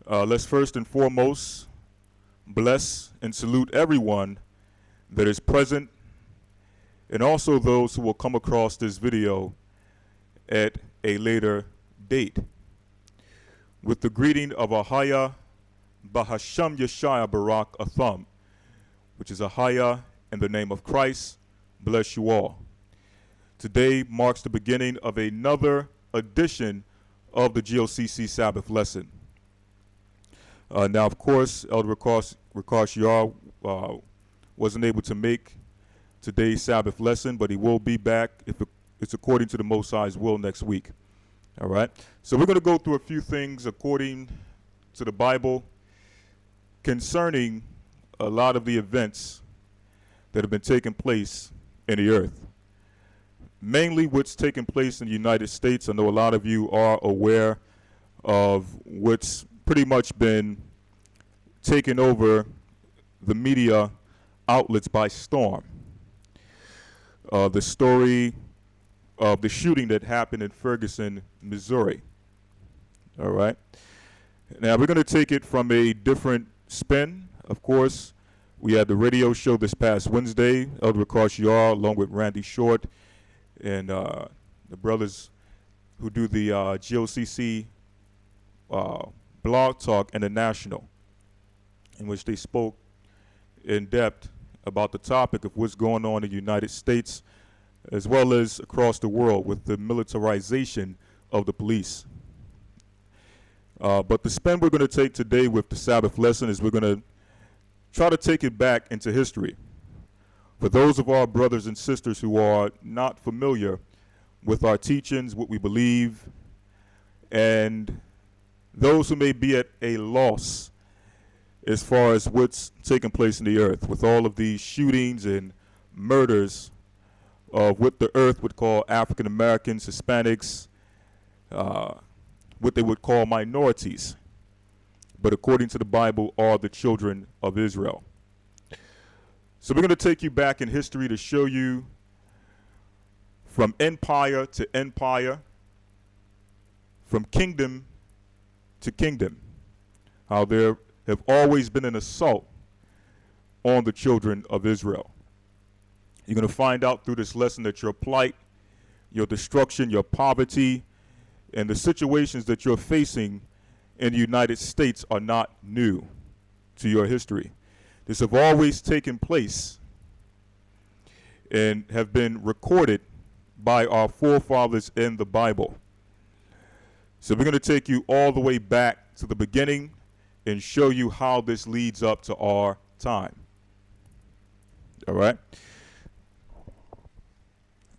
Let's first and foremost bless and salute everyone that is present and also those who will come across this video at a later date. With the greeting of Ahaya Bahasham Yeshaya Barak Atham, which is Ahaya in the name of Christ, bless you all. Today marks the beginning of another edition of the G.O.C.C Sabbath lesson. Now, of course, Elder Rawchaa wasn't able to make today's Sabbath lesson, but he will be back if it's according to the Most High's will next week. All right? So we're going to go through a few things according to the Bible concerning a lot of the events that have been taking place in the earth. Mainly what's taking place in the United States. I know a lot of you are aware of what's pretty much been taking over the media outlets by storm. The story of the shooting that happened in Ferguson, Missouri. All right. Now we're going to take it from a different spin. Of course, we had the radio show this past Wednesday, Elder Rawchaa along with Randy Short and the brothers who do the G.O.C.C. Blog Talk International, in which they spoke in depth about the topic of what's going on in the United States as well as across the world with the militarization of the police. But the spin we're going to take today with the Sabbath lesson is we're going to try to take it back into history. For those of our brothers and sisters who are not familiar with our teachings, what we believe, and those who may be at a loss as far as what's taking place in the earth with all of these shootings and murders of what the earth would call African Americans, Hispanics, what they would call minorities, but according to the Bible are the children of Israel. So we're going to take you back in history to show you from empire to empire, from kingdom to kingdom, how there have always been an assault on the children of Israel. You're going to find out through this lesson that your plight, your destruction, your poverty, and the situations that you're facing in the United States are not new to your history. This have always taken place and have been recorded by our forefathers in the Bible. So we're going to take you all the way back to the beginning and show you how this leads up to our time. All right?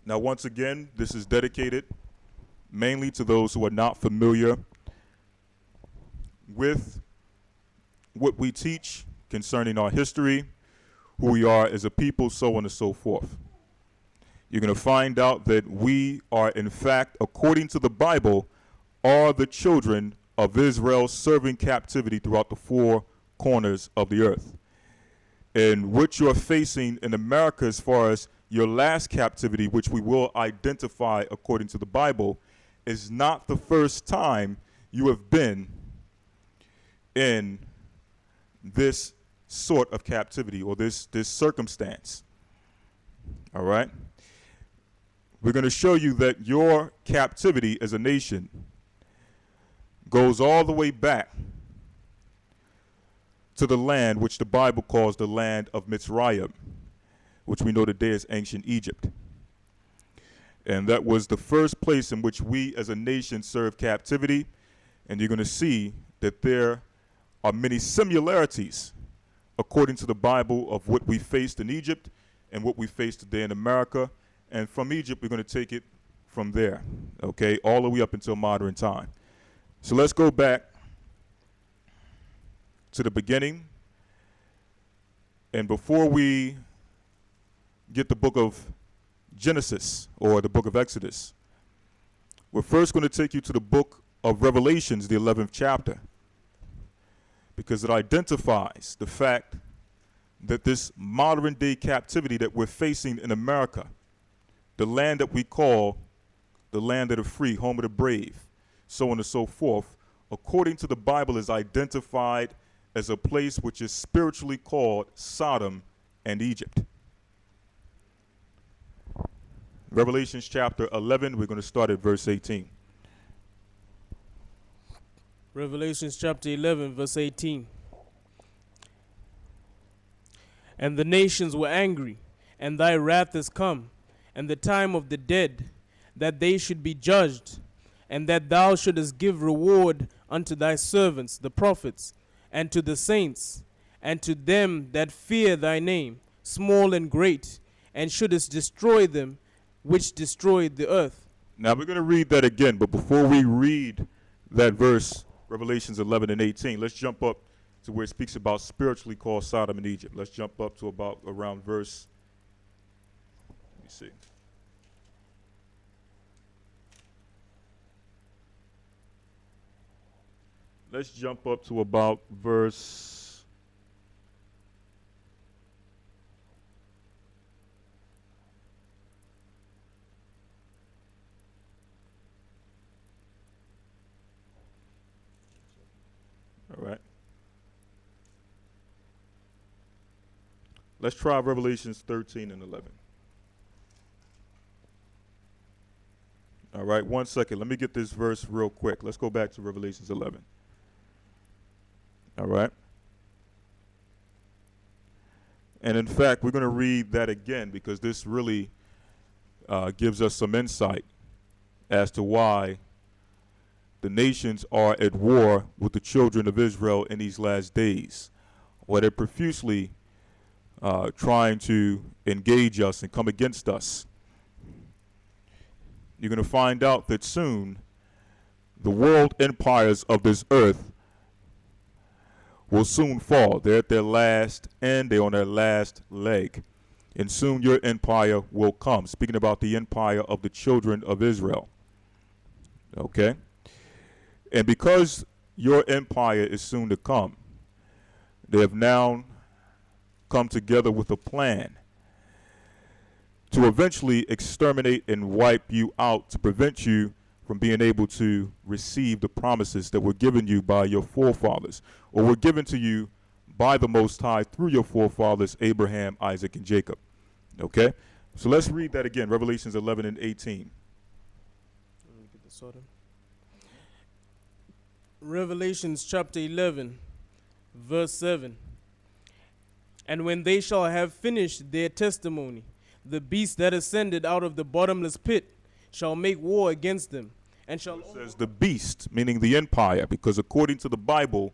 Now, once again, this is dedicated mainly to those who are not familiar with what we teach concerning our history, who we are as a people, so on and so forth. You're going to find out that we are, in fact, according to the Bible, are the children of Israel serving captivity throughout the four corners of the earth. And what you're facing in America as far as your last captivity, which we will identify according to the Bible, is not the first time you have been in this sort of captivity or this circumstance. All right? We're going to show you that your captivity as a nation goes all the way back to the land which the Bible calls the land of Mitzrayim, which we know today as ancient Egypt. And that was the first place in which we as a nation served captivity. And you're going to see that there are many similarities according to the Bible of what we faced in Egypt and what we face today in America. And from Egypt, we're going to take it from there, okay, all the way up until modern time. So let's go back to the beginning. And before we get the book of Genesis or the book of Exodus, we're first going to take you to the book of Revelations, the 11th chapter, because it identifies the fact that this modern day captivity that we're facing in America, the land that we call the land of the free, home of the brave, so on and so forth, according to the Bible, is identified as a place which is spiritually called Sodom and Egypt. Revelation chapter 11, we're going to start at verse 18. Revelation chapter 11, verse 18. And the nations were angry, and thy wrath is come, and the time of the dead, that they should be judged, and that thou shouldest give reward unto thy servants, the prophets, and to the saints, and to them that fear thy name, small and great, and shouldest destroy them which destroyed the earth. Now we're going to read that again, but before we read that verse, Revelations 11 and 18, let's jump up to where it speaks about spiritually called Sodom and Egypt. Let's jump up to about around verse, let me see. Let's jump up to about verse, all right. Let's try Revelations 13 and 11. All right, 1 second. Let me get this verse real quick. Let's go back to Revelations 11. All right. And in fact, we're going to read that again because this really gives us some insight as to why the nations are at war with the children of Israel in these last days, where they're profusely trying to engage us and come against us. You're going to find out that soon the world empires of this earth will soon fall. They're at their last end. They're on their last leg. And soon your empire will come. Speaking about the empire of the children of Israel. Okay? And because your empire is soon to come, they have now come together with a plan to eventually exterminate and wipe you out, to prevent you from being able to receive the promises that were given you by your forefathers, or were given to you by the Most High through your forefathers, Abraham, Isaac, and Jacob. Okay? So let's read that again, Revelations 11 and 18. Revelations chapter 11, verse 7. And when they shall have finished their testimony, the beast that ascended out of the bottomless pit shall make war against them, and shall... It says the beast, meaning the empire, because according to the Bible,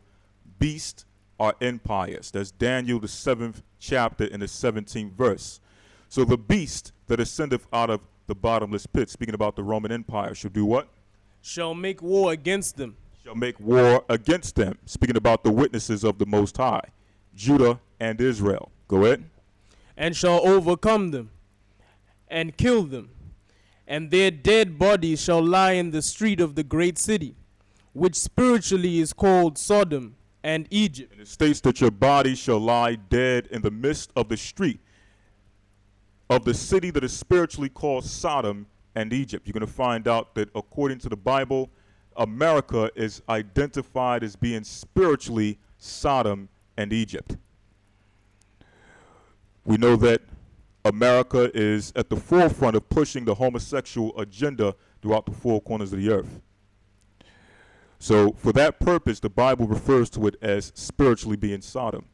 beasts are empires. That's Daniel, the 7th chapter and the 17th verse. So the beast that ascendeth out of the bottomless pit, speaking about the Roman Empire, shall do what? Shall make war against them. Shall make war against them, speaking about the witnesses of the Most High, Judah and Israel. Go ahead. And shall overcome them, and kill them, and their dead bodies shall lie in the street of the great city, which spiritually is called Sodom and Egypt. And it states that your body shall lie dead in the midst of the street of the city that is spiritually called Sodom and Egypt. You're going to find out that according to the Bible, America is identified as being spiritually Sodom and Egypt. We know that America is at the forefront of pushing the homosexual agenda throughout the four corners of the earth. So for that purpose, the Bible refers to it as spiritually being Sodom.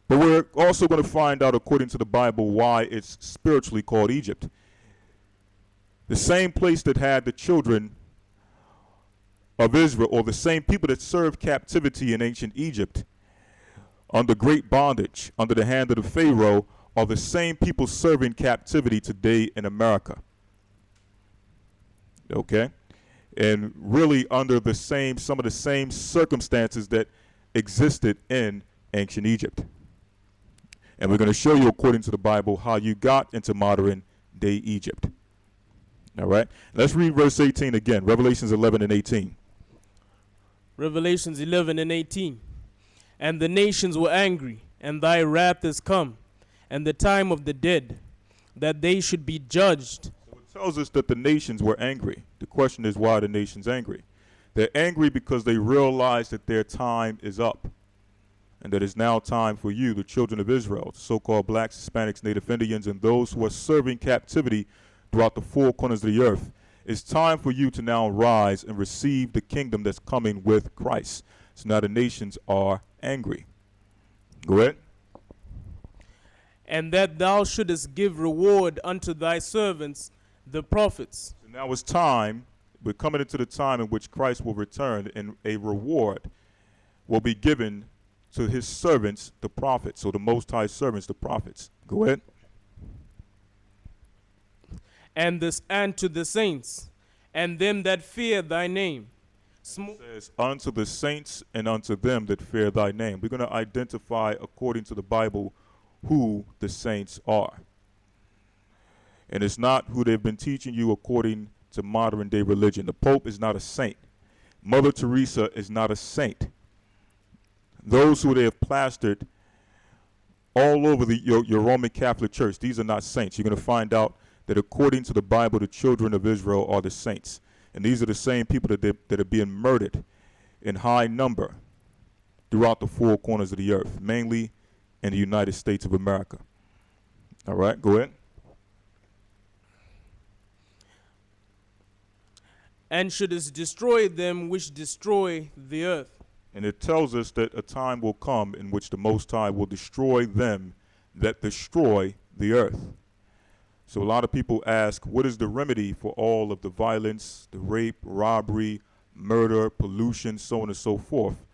But we're also going to find out, according to the Bible, why it's spiritually called Egypt. The same place that had the children of Israel, or the same people that served captivity in ancient Egypt under great bondage, under the hand of the Pharaoh, are the same people serving captivity today in America. Okay? And really under the same, some of the same circumstances that existed in ancient Egypt. And we're going to show you, according to the Bible, how you got into modern day Egypt. All right? Let's read verse 18 again, Revelations 11 and 18. Revelations 11 and 18. And the nations were angry, and thy wrath is come, and the time of the dead, that they should be judged. So it tells us that the nations were angry. The question is, why are the nations angry? They're angry because they realize that their time is up and that it's now time for you, the children of Israel, so-called blacks, Hispanics, Native Indians, and those who are serving captivity throughout the four corners of the earth. It's time for you to now rise and receive the kingdom that's coming with Christ. So now the nations are angry. Go ahead. And that thou shouldest give reward unto thy servants, the prophets. So now it's time. We're coming into the time in which Christ will return, and a reward will be given to his servants, the prophets. So the Most High servants, the prophets. Go ahead. And to the saints, and them that fear thy name. It says, unto the saints and unto them that fear thy name. We're going to identify, according to the Bible, who the saints are. And it's not who they've been teaching you according to modern day religion. The Pope is not a saint. Mother Teresa is not a saint. Those who they have plastered all over your Roman Catholic Church, these are not saints. You're going to find out that according to the Bible, the children of Israel are the saints. And these are the same people that are being murdered in high number throughout the four corners of the earth, mainly in the United States of America. All right, go ahead. And shouldest destroy them which destroy the earth. And it tells us that a time will come in which the Most High will destroy them that destroy the earth. So a lot of people ask, what is the remedy for all of the violence, the rape, robbery, murder, pollution, so on and so forth?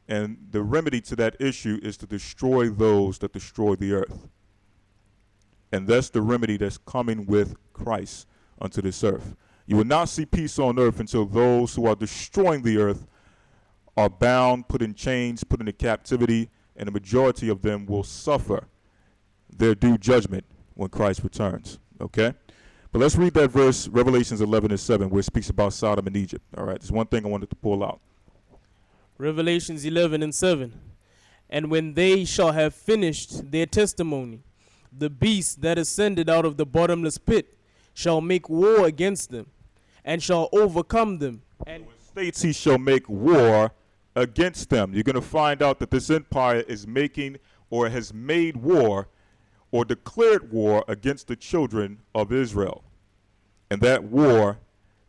And the remedy to that issue is to destroy those that destroy the earth. And that's the remedy that's coming with Christ unto this earth. You will not see peace on earth until those who are destroying the earth are bound, put in chains, put into captivity, and the majority of them will suffer their due judgment when Christ returns. Okay? But let's read that verse, Revelations 11:7, where it speaks about Sodom and Egypt. All right, there's one thing I wanted to pull out. Revelations 11:7. And when they shall have finished their testimony, the beast that ascended out of the bottomless pit shall make war against them, and shall overcome them. And States he shall make war against them. You're going to find out that this empire is making or has made war or declared war against the children of Israel. And that war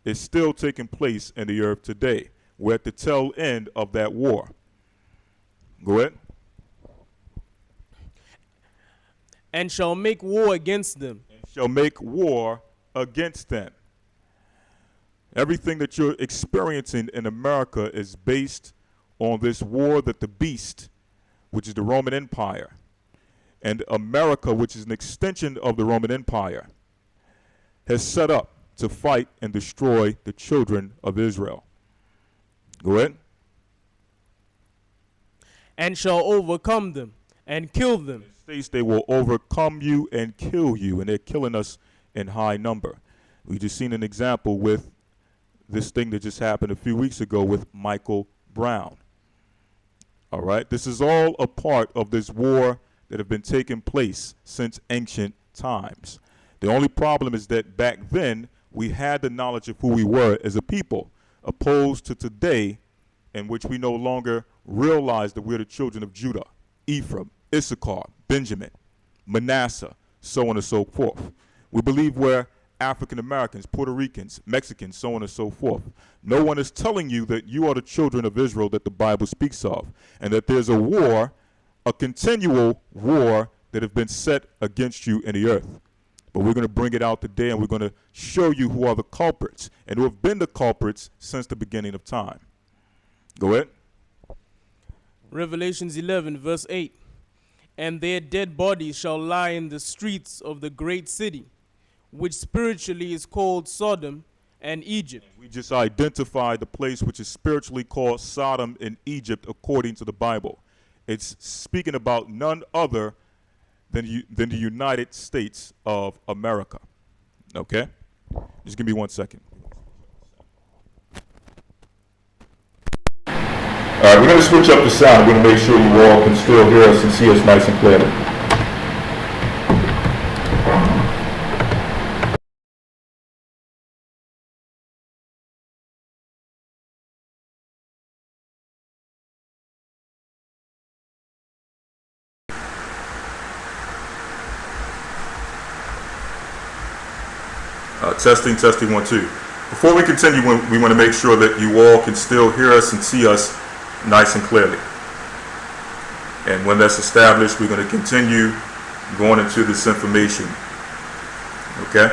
is still taking place in the earth today. We're at the tail end of that war. Go ahead. And shall make war against them. And shall make war against them. Everything that you're experiencing in America is based on this war that the beast, which is the Roman Empire, and America, which is an extension of the Roman Empire, has set up to fight and destroy the children of Israel. Go ahead. And shall overcome them and kill them. It states they will overcome you and kill you, and they're killing us in high number. We just seen an example with this thing that just happened a few weeks ago with Michael Brown. All right, this is all a part of this war that have been taking place since ancient times. The only problem is that back then we had the knowledge of who we were as a people, opposed to today, in which we no longer realize that we're the children of Judah, Ephraim, Issachar, Benjamin, Manasseh, so on and so forth. We believe we're African Americans, Puerto Ricans, Mexicans, so on and so forth. No one is telling you that you are the children of Israel that the Bible speaks of, and that there's a war, a continual war that have been set against you in the earth. But we're going to bring it out today, and we're going to show you who are the culprits and who have been the culprits since the beginning of time. Go ahead. Revelations 11, verse 8. And their dead bodies shall lie in the streets of the great city, which spiritually is called Sodom and Egypt. We just identified the place which is spiritually called Sodom and Egypt according to the Bible. It's speaking about none other than the United States of America. Okay? Just give me 1 second. All right, we're going to switch up the sound. We're going to make sure you all can still hear us and see us nice and clearly. Testing, testing, 1, 2. Before we continue, we want to make sure that you all can still hear us and see us nice and clearly. And when that's established, we're going to continue going into this information. Okay?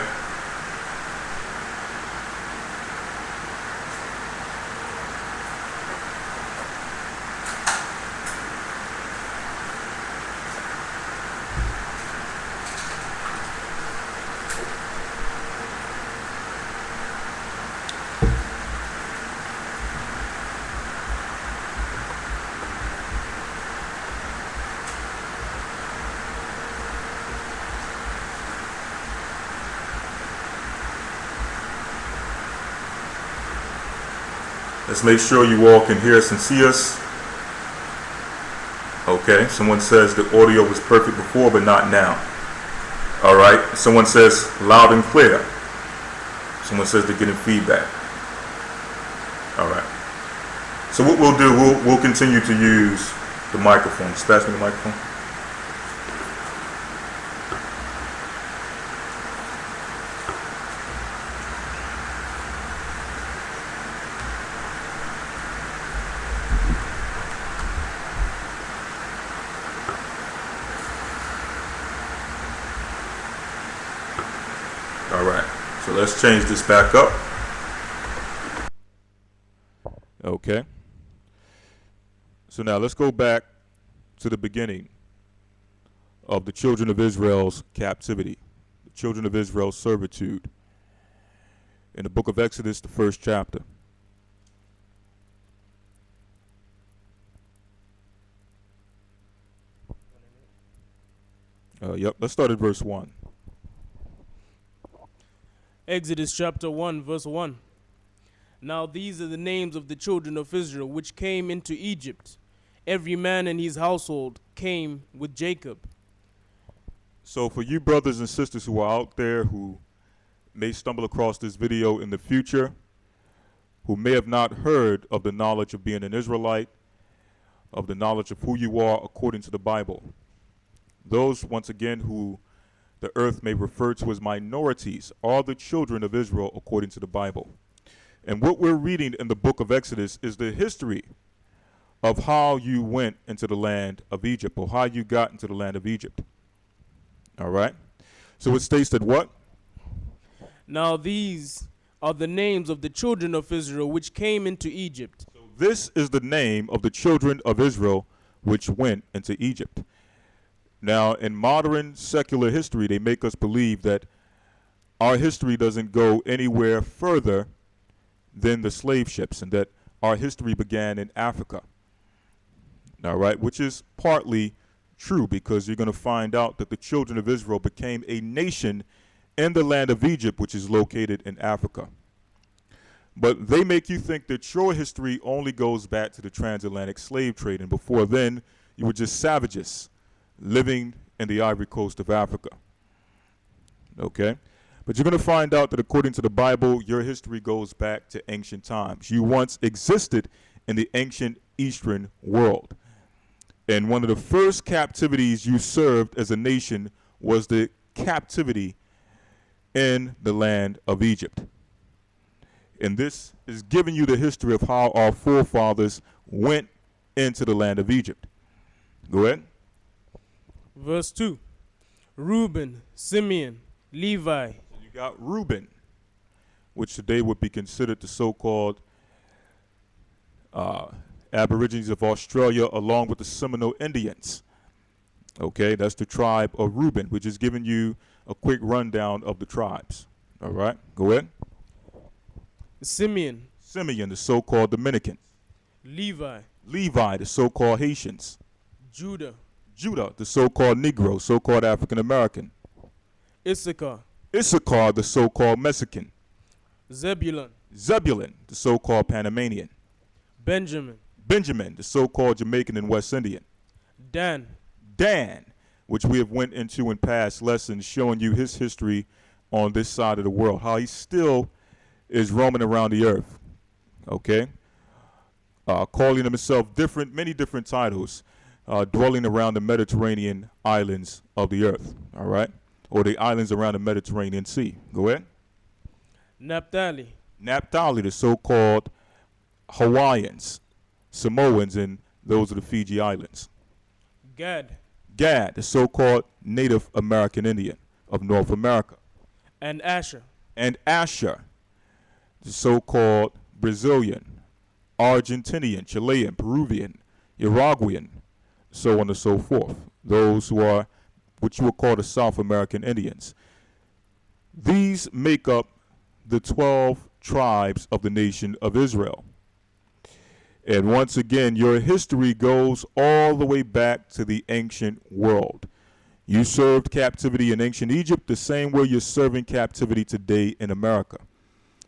Let's make sure you all can hear us and see us. Okay, someone says the audio was perfect before, but not now. All right, someone says loud and clear. Someone says they're getting feedback. All right. So what we'll do, we'll continue to use the microphone. Just pass me the microphone. All right, so let's change this back up. Okay. So now let's go back to the beginning of the children of Israel's captivity, the children of Israel's servitude. In the book of Exodus, the 1st chapter. Let's start at verse 1. Exodus chapter 1, verse 1. Now these are the names of the children of Israel which came into Egypt. Every man in his household came with Jacob. So for you brothers and sisters who are out there who may stumble across this video in the future, who may have not heard of the knowledge of being an Israelite, of the knowledge of who you are according to the Bible, those, once again, who the earth may refer to as minorities, are the children of Israel according to the Bible. And what we're reading in the book of Exodus is the history of how you went into the land of Egypt, or how you got into the land of Egypt. All right? So it states that what? Now these are the names of the children of Israel which came into Egypt. So this is the name of the children of Israel which went into Egypt. Now, in modern secular history, they make us believe that our history doesn't go anywhere further than the slave ships, and that our history began in Africa. All right, which is partly true, because you're going to find out that the children of Israel became a nation in the land of Egypt, which is located in Africa. But they make you think that your history only goes back to the transatlantic slave trade, and before then, you were just savages living in the Ivory Coast of Africa. Okay? But you're going to find out that according to the Bible, your history goes back to ancient times. You once existed in the ancient Eastern world. And one of the first captivities you served as a nation was the captivity in the land of Egypt. And this is giving you the history of how our forefathers went into the land of Egypt. Go ahead. Verse 2. Reuben, Simeon, Levi. You got Reuben, which today would be considered the so-called Aborigines of Australia, along with the Seminole Indians. Okay, that's the tribe of Reuben, which is giving you a quick rundown of the tribes. All right, go ahead. Simeon, the so-called Dominicans. Levi, the so-called Haitians. Judah, the so-called Negro, so-called African American. Issachar, the so-called Mexican. Zebulun, the so-called Panamanian. Benjamin, the so-called Jamaican and West Indian. Dan, which we have went into in past lessons, showing you his history on this side of the world, how he still is roaming around the earth, okay? Calling himself many different titles, dwelling around the Mediterranean islands of the earth, all right? Or the islands around the Mediterranean Sea. Go ahead. Naphtali. Naphtali, the so-called Hawaiians, Samoans, and those of the Fiji Islands. Gad. Gad, the so-called Native American Indian of North America. And Asher. And Asher, the so-called Brazilian, Argentinian, Chilean, Peruvian, Uruguayan, so on and so forth. Those who are what you would call the South American Indians. These make up the 12 tribes of the nation of Israel. And once again, your history goes all the way back to the ancient world. You served captivity in ancient Egypt the same way you're serving captivity today in America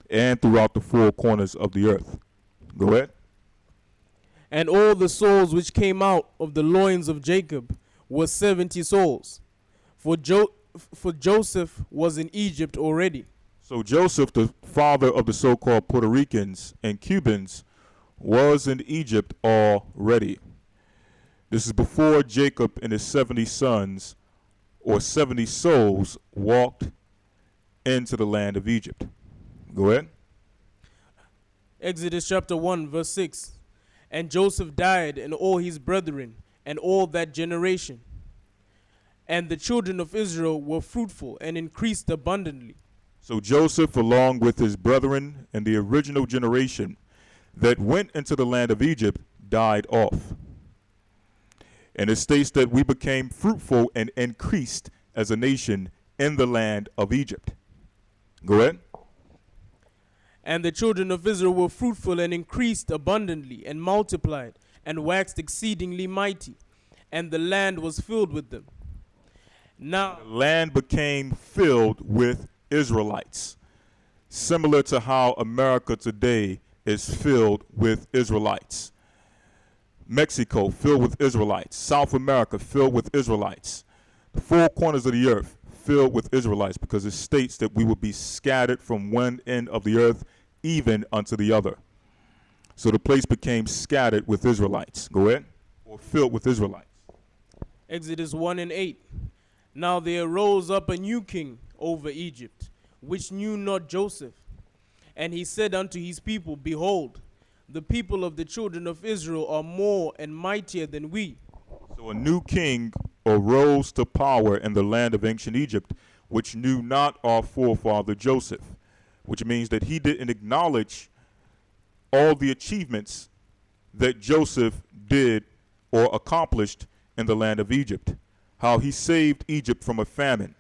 and throughout the four corners of the earth. Go ahead. And all the souls which came out of the loins of Jacob were 70 souls. For Joseph was in Egypt already. So Joseph, the father of the so-called Puerto Ricans and Cubans, was in Egypt already. This is before Jacob and his 70 sons, or 70 souls, walked into the land of Egypt. Go ahead. Exodus chapter 1 verse 6. And Joseph died, and all his brethren, and all that generation. And the children of Israel were fruitful and increased abundantly. So Joseph, along with his brethren and the original generation that went into the land of Egypt, died off. And it states that we became fruitful and increased as a nation in the land of Egypt. Go ahead. And the children of Israel were fruitful and increased abundantly and multiplied and waxed exceedingly mighty, and the land was filled with them. Now the land became filled with Israelites, similar to how America today is filled with Israelites. Mexico filled with Israelites. South America filled with Israelites. The four corners of the earth filled with Israelites, because it states that we would be scattered from one end of the earth even unto the other. So the place became scattered with Israelites. Go ahead. Or filled with Israelites. Exodus 1 and 8. Now there arose up a new king over Egypt, which knew not Joseph. And he said unto his people, Behold, the people of the children of Israel are more and mightier than we. So a new king arose to power in the land of ancient Egypt, which knew not our forefather Joseph, which means that he didn't acknowledge all the achievements that Joseph did or accomplished in the land of Egypt. How he saved Egypt from a famine.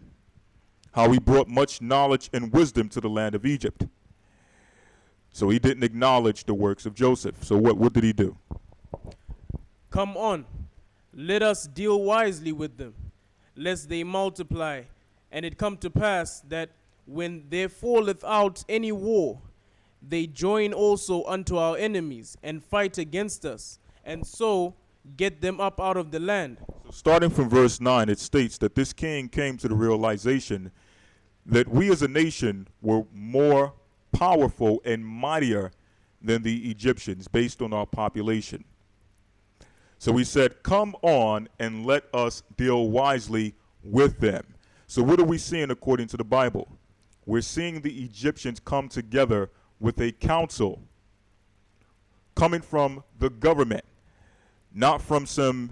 How he brought much knowledge and wisdom to the land of Egypt. So he didn't acknowledge the works of Joseph. So what did he do? Come on, let us deal wisely with them, lest they multiply. And it come to pass that when there falleth out any war, they join also unto our enemies and fight against us, and so get them up out of the land. So starting from verse 9, it states that this king came to the realization that we as a nation were more powerful and mightier than the Egyptians based on our population. So he said, come on and let us deal wisely with them. So what are we seeing according to the Bible? We're seeing the Egyptians come together with a council coming from the government, not from some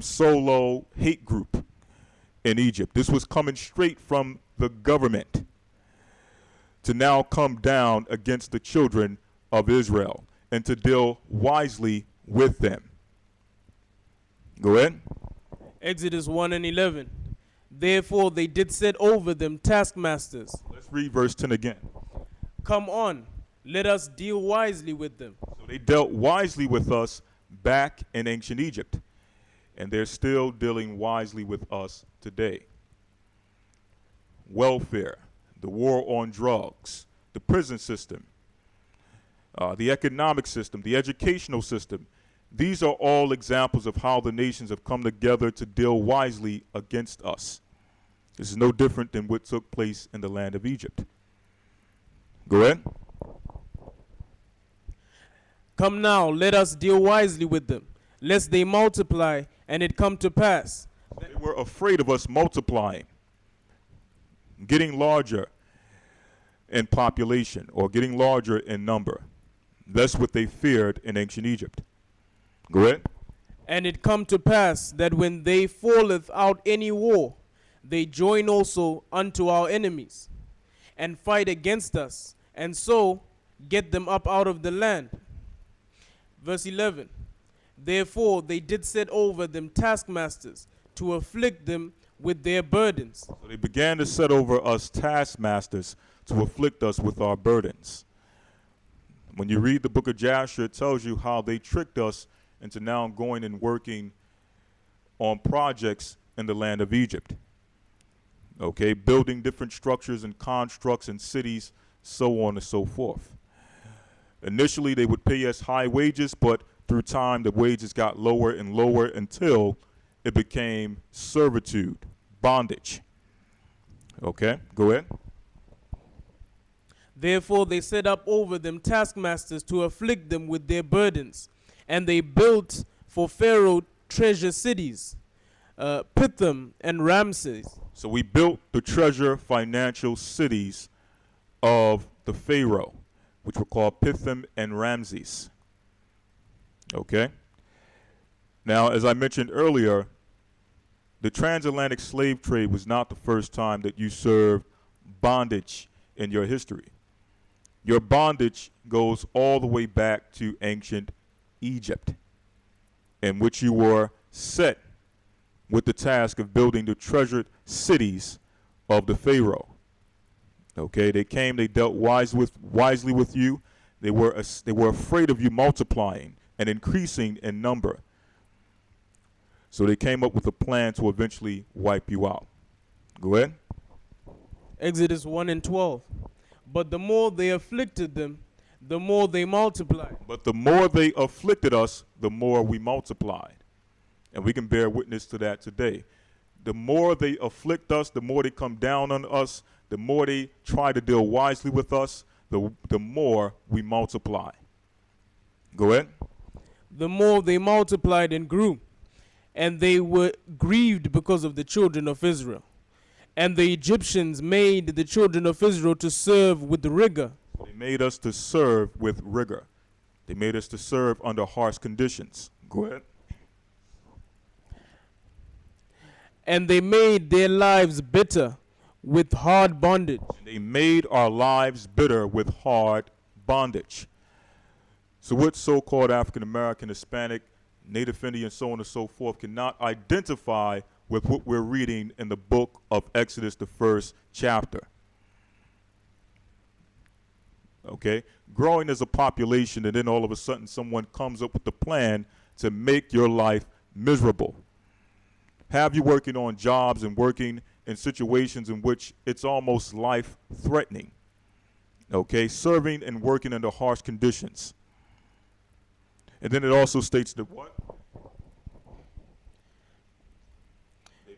solo hate group in Egypt. This was coming straight from the government to now come down against the children of Israel and to deal wisely with them. Go ahead. Exodus 1 and 11. Therefore they did set over them taskmasters. Let's read verse 10 again. Come on, let us deal wisely with them. So they dealt wisely with us back in ancient Egypt, and they're still dealing wisely with us today. Welfare, the war on drugs, the prison system, the economic system, the educational system. These are all examples of how the nations have come together to deal wisely against us. This is no different than what took place in the land of Egypt. Go ahead. Come now, let us deal wisely with them, lest they multiply, and it come to pass. They were afraid of us multiplying, getting larger, in population or getting larger in number. That's what they feared in ancient Egypt. Go ahead. And it come to pass that when they falleth out any war, they join also unto our enemies, and fight against us, and so get them up out of the land. Verse 11. Therefore they did set over them taskmasters to afflict them with their burdens. So they began to set over us taskmasters to afflict us with our burdens. When you read the book of Joshua, it tells you how they tricked us into now going and working on projects in the land of Egypt. Okay, building different structures and constructs and cities, so on and so forth. Initially, they would pay us high wages, but through time, the wages got lower and lower until it became servitude, bondage. Okay, go ahead. Therefore they set up over them taskmasters to afflict them with their burdens. And they built for Pharaoh treasure cities, Pithom and Ramses. So we built the treasure financial cities of the Pharaoh, which were called Pithom and Ramses. Okay? Now, as I mentioned earlier, the transatlantic slave trade was not the first time that you served bondage in your history. Your bondage goes all the way back to ancient Egypt, in which you were set with the task of building the treasured cities of the Pharaoh. Okay, they came, they dealt wisely with you. They were afraid of you multiplying and increasing in number. So they came up with a plan to eventually wipe you out. Go ahead. Exodus 1 and 12. But the more they afflicted them, the more they multiplied. But the more they afflicted us, the more we multiplied. And we can bear witness to that today. The more they afflict us, the more they come down on us, the more they try to deal wisely with us, the more we multiply. Go ahead. The more they multiplied and grew, and they were grieved because of the children of Israel. And the Egyptians made the children of Israel to serve with rigor. They made us to serve with rigor. They made us to serve under harsh conditions. Go ahead. And they made their lives bitter with hard bondage. They made our lives bitter with hard bondage. So what so-called African American, Hispanic, Native Indian, so on and so forth, cannot identify with what we're reading in the book of Exodus, the first chapter. Okay? Growing as a population, and then all of a sudden someone comes up with a plan to make your life miserable. Have you working on jobs and working in situations in which it's almost life-threatening. Okay? Serving and working under harsh conditions. And then it also states that what?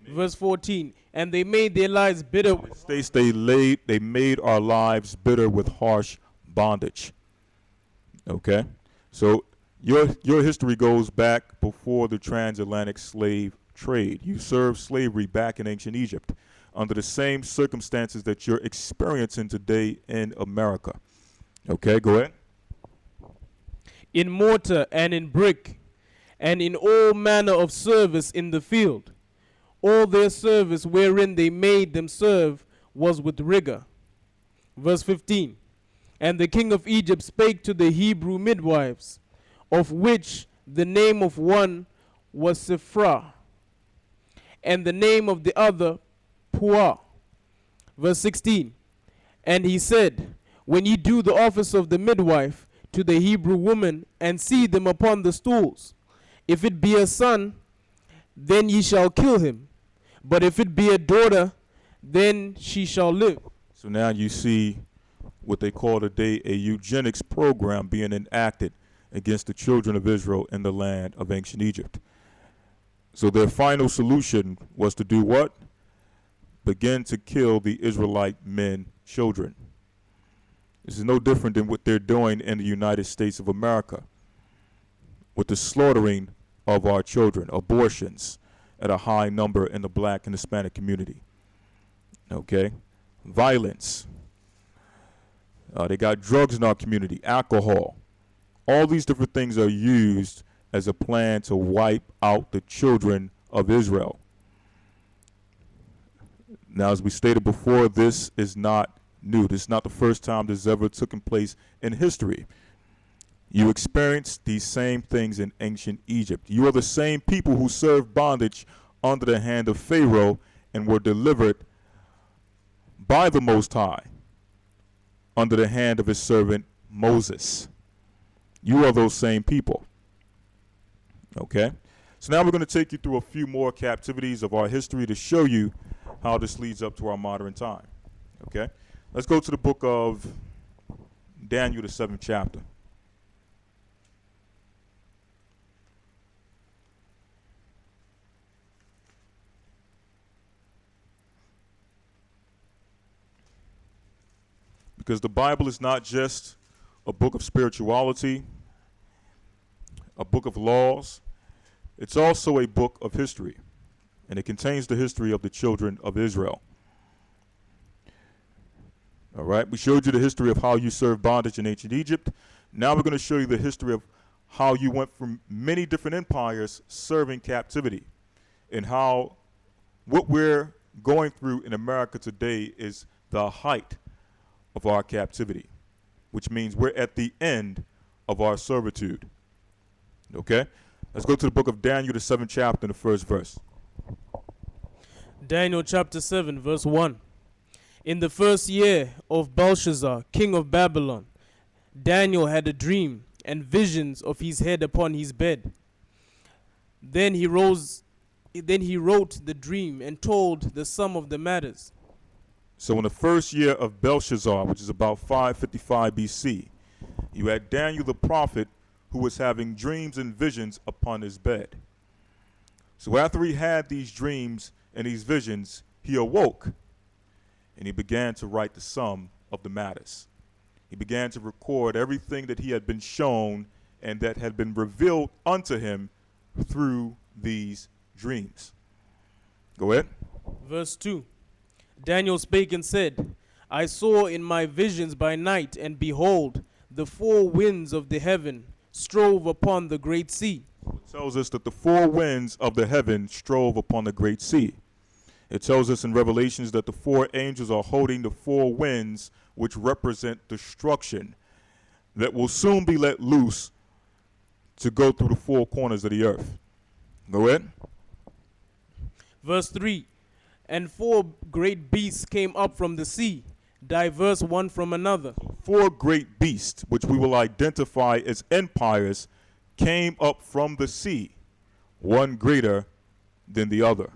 Verse 14, and they made their lives bitter. It states they made our lives bitter with harsh bondage. Okay? So your history goes back before the transatlantic slave trade. You served slavery back in ancient Egypt under the same circumstances that you're experiencing today in America. Okay, go ahead. In mortar and in brick, and in all manner of service in the field. All their service wherein they made them serve was with rigor. Verse 15, and the king of Egypt spake to the Hebrew midwives, of which the name of one was Shiphrah, and the name of the other Puah. Verse 16, and he said, when ye do the office of the midwife to the Hebrew woman, and see them upon the stools, if it be a son, then ye shall kill him. But if it be a daughter, then she shall live. So now you see what they call today a eugenics program being enacted against the children of Israel in the land of ancient Egypt. So their final solution was to do what? Begin to kill the Israelite men, children. This is no different than what they're doing in the United States of America with the slaughtering of our children, abortions at a high number in the black and Hispanic community. Okay? Violence. They got drugs in our community, alcohol. All these different things are used as a plan to wipe out the children of Israel. Now, as we stated before, this is not new. This is not the first time this has ever taken place in history. You experienced these same things in ancient Egypt. You are the same people who served bondage under the hand of Pharaoh and were delivered by the Most High under the hand of his servant Moses. You are those same people. Okay? So now we're going to take you through a few more captivities of our history to show you how this leads up to our modern time. Okay? Let's go to the book of Daniel, the 7th chapter. Because the Bible is not just a book of spirituality, a book of laws. It's also a book of history, and it contains the history of the children of Israel. All right, we showed you the history of how you served bondage in ancient Egypt. Now we're going to show you the history of how you went from many different empires serving captivity, and how what we're going through in America today is the height of our captivity, which means we're at the end of our servitude. Okay? Let's go to the book of Daniel, the 7th chapter, and the first verse. Daniel chapter 7, verse 1. In the first year of Belshazzar, king of Babylon, Daniel had a dream and visions of his head upon his bed. Then he wrote the dream and told the sum of the matters. So in the first year of Belshazzar, which is about 555 BC, you had Daniel the prophet who was having dreams and visions upon his bed. So after he had these dreams and these visions, he awoke and he began to write the sum of the matters. He began to record everything that he had been shown and that had been revealed unto him through these dreams. Go ahead. Verse 2. Daniel spake and said, I saw in my visions by night, and behold, the four winds of the heaven strove upon the great sea. It tells us that the four winds of the heaven strove upon the great sea. It tells us in Revelations that the four angels are holding the four winds, which represent destruction, that will soon be let loose to go through the four corners of the earth. Go ahead. Verse 3. And four great beasts came up from the sea, diverse one from another. Four great beasts, which we will identify as empires, came up from the sea, one greater than the other.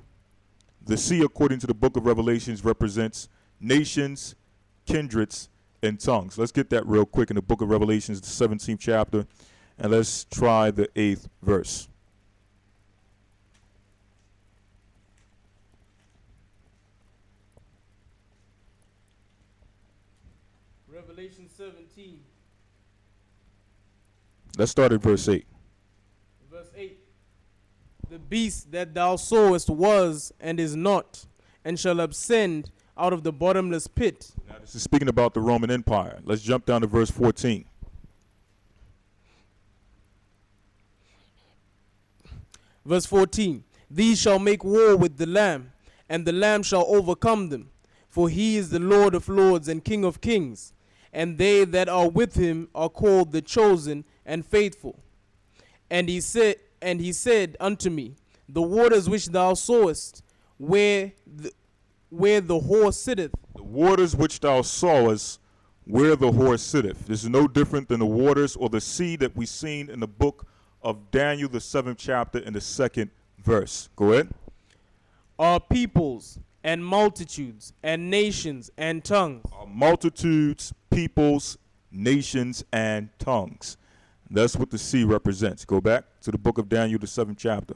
The sea, according to the book of Revelations, represents nations, kindreds, and tongues. Let's get that real quick in the book of Revelations, the 17th chapter, and let's try the 8th verse. Revelation 17. Let's start at verse 8. Verse 8. The beast that thou sawest was and is not, and shall ascend out of the bottomless pit. Now this is speaking about the Roman Empire. Let's jump down to verse 14. Verse 14. These shall make war with the Lamb, and the Lamb shall overcome them. For he is the Lord of lords and King of kings. And they that are with him are called the chosen and faithful. And he said unto me, the waters which thou sawest, where the whore sitteth. The waters which thou sawest, where the whore sitteth. This is no different than the waters or the sea that we seen in the book of Daniel, the 7th chapter, and the 2nd verse. Go ahead. Are peoples and multitudes and nations and tongues. Are multitudes, peoples, nations, and tongues. That's what the sea represents. Go back to the book of Daniel, the 7th chapter.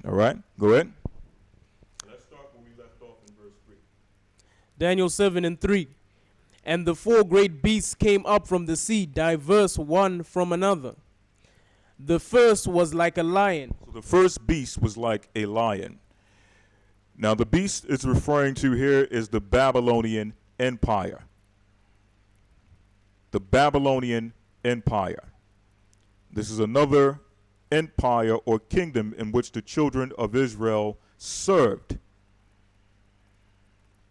All right, go ahead. Let's start where we left off in verse 3. Daniel 7 and 3. And the four great beasts came up from the sea, diverse one from another. The first was like a lion. So the first beast was like a lion. Now the beast it's referring to here is the Babylonian Empire. the Babylonian Empire. This is another empire or kingdom in which the children of Israel served.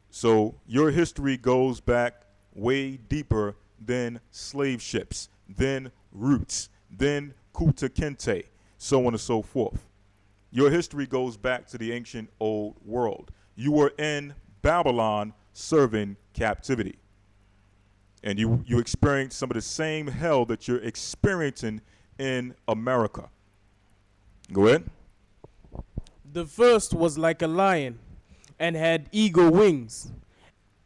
So your history goes back way deeper than slave ships, then roots, then Kuta Kinte, so on and so forth. Your history goes back to the ancient old world. You were in Babylon serving captivity. And you experienced some of the same hell that you're experiencing in America. Go ahead. The first was like a lion, and had eagle wings.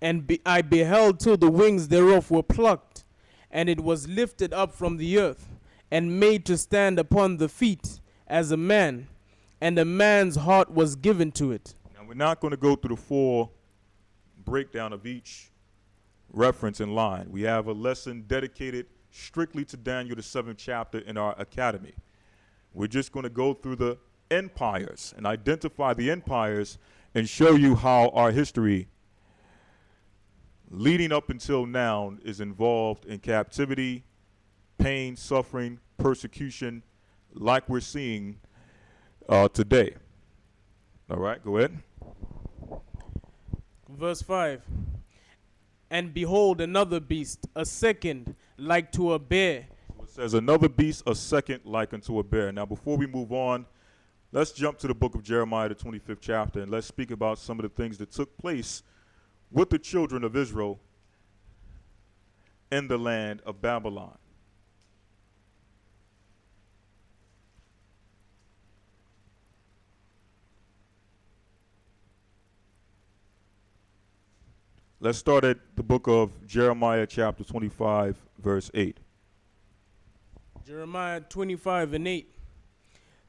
And I beheld till the wings thereof were plucked, and it was lifted up from the earth, and made to stand upon the feet as a man, and a man's heart was given to it. Now, we're not going to go through the full breakdown of each reference in line. We have a lesson dedicated strictly to Daniel, the 7th chapter, in our academy. We're just going to go through the empires and identify the empires and show you how our history leading up until now is involved in captivity, pain, suffering, persecution, like we're seeing today. All right, go ahead. Verse 5. And behold, another beast, a second, like to a bear. It says, another beast, a second, like unto a bear. Now, before we move on, let's jump to the book of Jeremiah, the 25th chapter, and let's speak about some of the things that took place with the children of Israel in the land of Babylon. Let's start at the book of Jeremiah, chapter 25, verse 8. Jeremiah 25 and 8.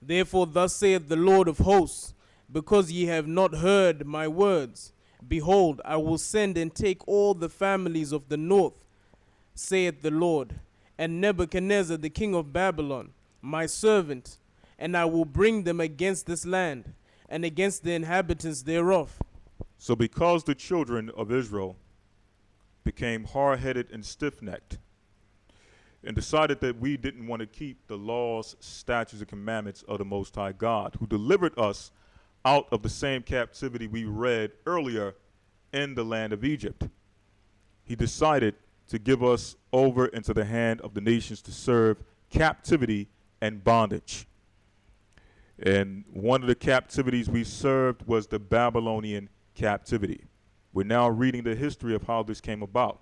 Therefore thus saith the Lord of hosts, because ye have not heard my words, behold, I will send and take all the families of the north, saith the Lord, and Nebuchadnezzar the king of Babylon, my servant, and I will bring them against this land, and against the inhabitants thereof. So because the children of Israel became hard-headed and stiff-necked and decided that we didn't want to keep the laws, statutes, and commandments of the Most High God, who delivered us out of the same captivity we read earlier in the land of Egypt, he decided to give us over into the hand of the nations to serve captivity and bondage. And one of the captivities we served was the Babylonian captivity. We're now reading the history of how this came about.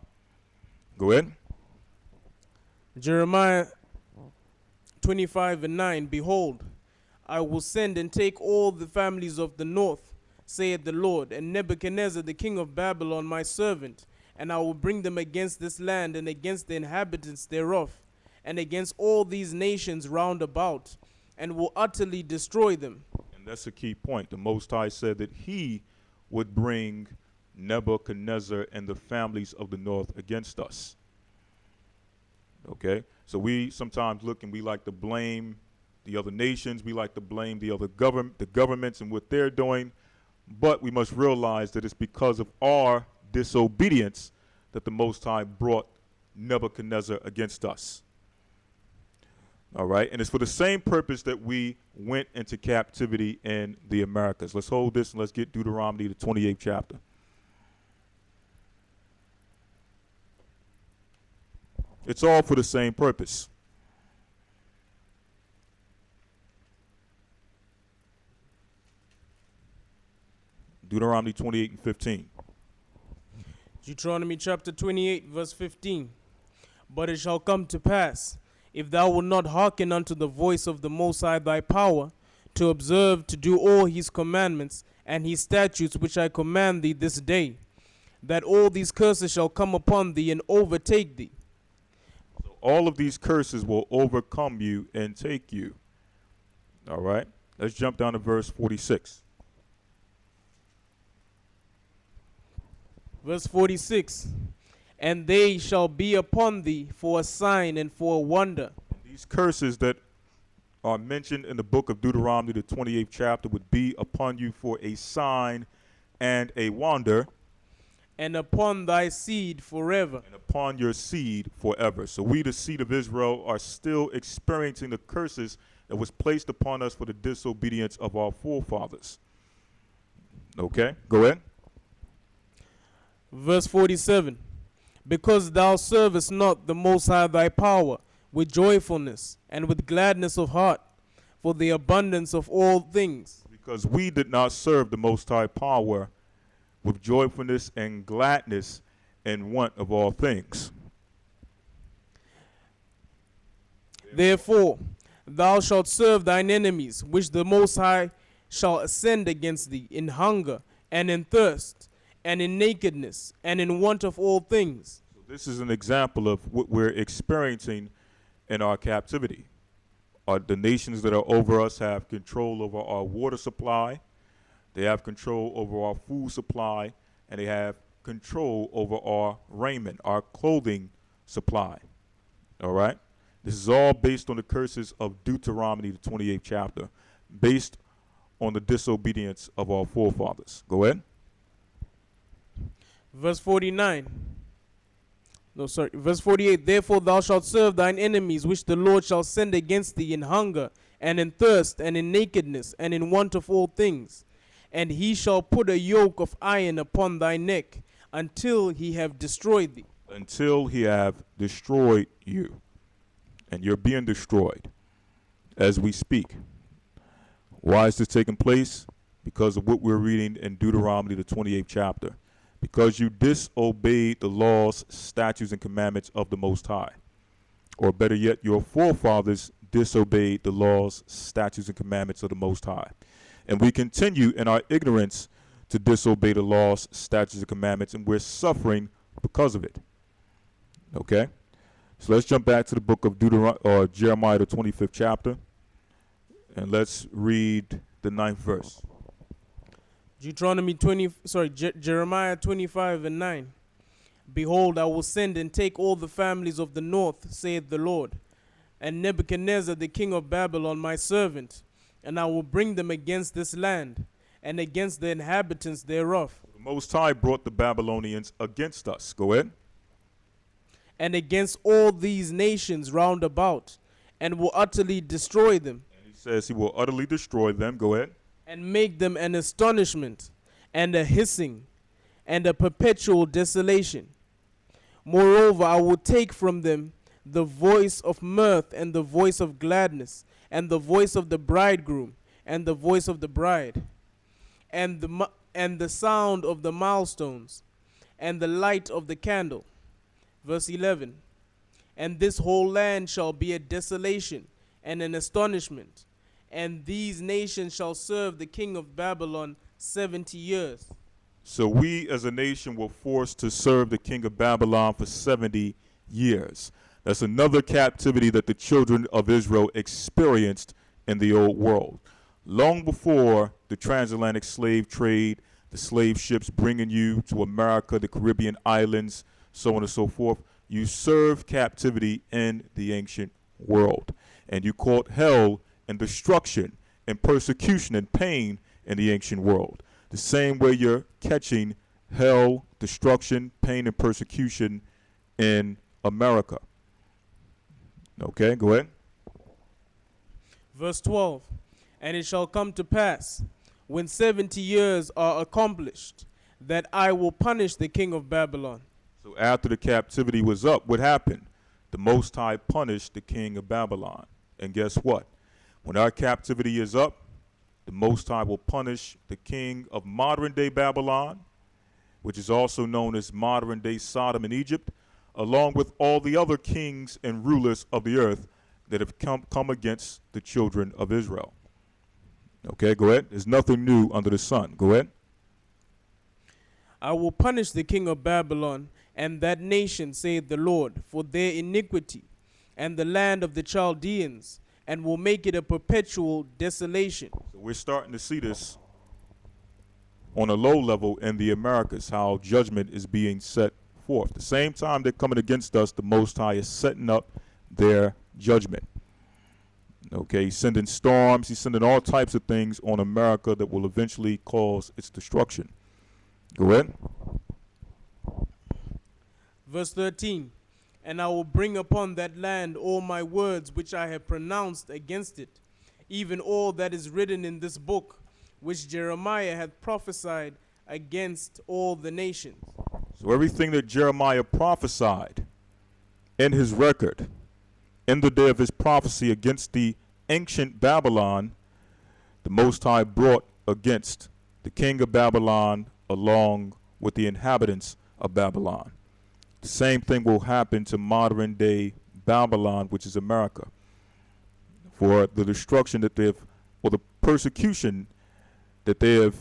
Go ahead. Jeremiah 25 and 9. Behold, I will send and take all the families of the north, saith the Lord, and Nebuchadnezzar the king of Babylon my servant, and I will bring them against this land and against the inhabitants thereof, and against all these nations round about, and will utterly destroy them. And that's a key point. The Most High said that he would bring Nebuchadnezzar and the families of the north against us. Okay? So we sometimes look and we like to blame the other nations. We like to blame the other governments and what they're doing. But we must realize that it's because of our disobedience that the Most High brought Nebuchadnezzar against us. All right? And it's for the same purpose that we went into captivity in the Americas. Let's hold this and let's get Deuteronomy, the 28th chapter. It's all for the same purpose. Deuteronomy 28 and 15. Deuteronomy chapter 28, verse 15. But it shall come to pass, if thou wilt not hearken unto the voice of the Most High thy power, to observe to do all his commandments and his statutes which I command thee this day, that all these curses shall come upon thee and overtake thee. So all of these curses will overcome you and take you. All right? Let's jump down to verse 46. Verse 46. And they shall be upon thee for a sign and for a wonder. These curses that are mentioned in the book of Deuteronomy, the 28th chapter, would be upon you for a sign and a wonder. and upon thy seed forever. and upon your seed forever. So we, the seed of Israel, are still experiencing the curses that was placed upon us for the disobedience of our forefathers. Okay, go ahead. Verse 47. Because thou servest not the Most High thy power with joyfulness and with gladness of heart, for the abundance of all things. Because we did not serve the Most High power with joyfulness and gladness and want of all things. Therefore, thou shalt serve thine enemies, which the Most High shall ascend against thee in hunger and in thirst and in nakedness and in want of all things. So this is an example of what we're experiencing in our captivity. The nations that are over us have control over our water supply, they have control over our food supply, and they have control over our raiment, our clothing supply. All right? This is all based on the curses of Deuteronomy, the 28th chapter, based on the disobedience of our forefathers. Go ahead. Verse 49. No, sorry. Verse 48. Therefore thou shalt serve thine enemies, which the Lord shall send against thee in hunger, and in thirst, and in nakedness, and in want of all things. And he shall put a yoke of iron upon thy neck, until he have destroyed thee. Until he have destroyed you. And you're being destroyed as we speak. Why is this taking place? Because of what we're reading in Deuteronomy, the 28th chapter. Because you disobeyed the laws, statutes, and commandments of the Most High. Or better yet, your forefathers disobeyed the laws, statutes, and commandments of the Most High. And we continue in our ignorance to disobey the laws, statutes, and commandments, and we're suffering because of it. Okay? So let's jump back to the book of Jeremiah, the 25th chapter, and let's read the 9th verse. Jeremiah 25 and 9. Behold, I will send and take all the families of the north, saith the Lord, and Nebuchadnezzar the king of Babylon my servant, and I will bring them against this land, and against the inhabitants thereof. The Most High brought the Babylonians against us. Go ahead. And against all these nations round about, and will utterly destroy them. And he says he will utterly destroy them. Go ahead. And make them an astonishment, and a hissing, and a perpetual desolation. Moreover, I will take from them the voice of mirth, and the voice of gladness, and the voice of the bridegroom, and the voice of the bride, and the sound of the milestones, and the light of the candle. Verse 11. And this whole land shall be a desolation and an astonishment, and these nations shall serve the king of Babylon 70 years. So we as a nation were forced to serve the king of Babylon for 70 years. That's another captivity that the children of Israel experienced in the old world. Long before the transatlantic slave trade, the slave ships bringing you to America, the Caribbean islands, so on and so forth, you served captivity in the ancient world. And you caught hell and destruction and persecution and pain in the ancient world. The same way you're catching hell, destruction, pain, and persecution in America. Okay, go ahead. Verse 12. And it shall come to pass, when 70 years are accomplished, that I will punish the king of Babylon. So after the captivity was up, what happened? The Most High punished the king of Babylon. And guess what? When our captivity is up, the Most High will punish the king of modern-day Babylon, which is also known as modern-day Sodom and Egypt, along with all the other kings and rulers of the earth that have come against the children of Israel. Okay, go ahead. There's nothing new under the sun. Go ahead. I will punish the king of Babylon and that nation, saith the Lord, for their iniquity, and the land of the Chaldeans, and will make it a perpetual desolation. So we're starting to see this on a low level in the Americas, how judgment is being set forth. The same time they're coming against us, the Most High is setting up their judgment. Okay, he's sending storms, he's sending all types of things on America that will eventually cause its destruction. Go ahead. Verse 13. And I will bring upon that land all my words which I have pronounced against it, even all that is written in this book, which Jeremiah hath prophesied against all the nations. So everything that Jeremiah prophesied in his record, in the day of his prophecy against the ancient Babylon, the Most High brought against the king of Babylon along with the inhabitants of Babylon. The same thing will happen to modern day Babylon, which is America, for the destruction that they've, or the persecution that they have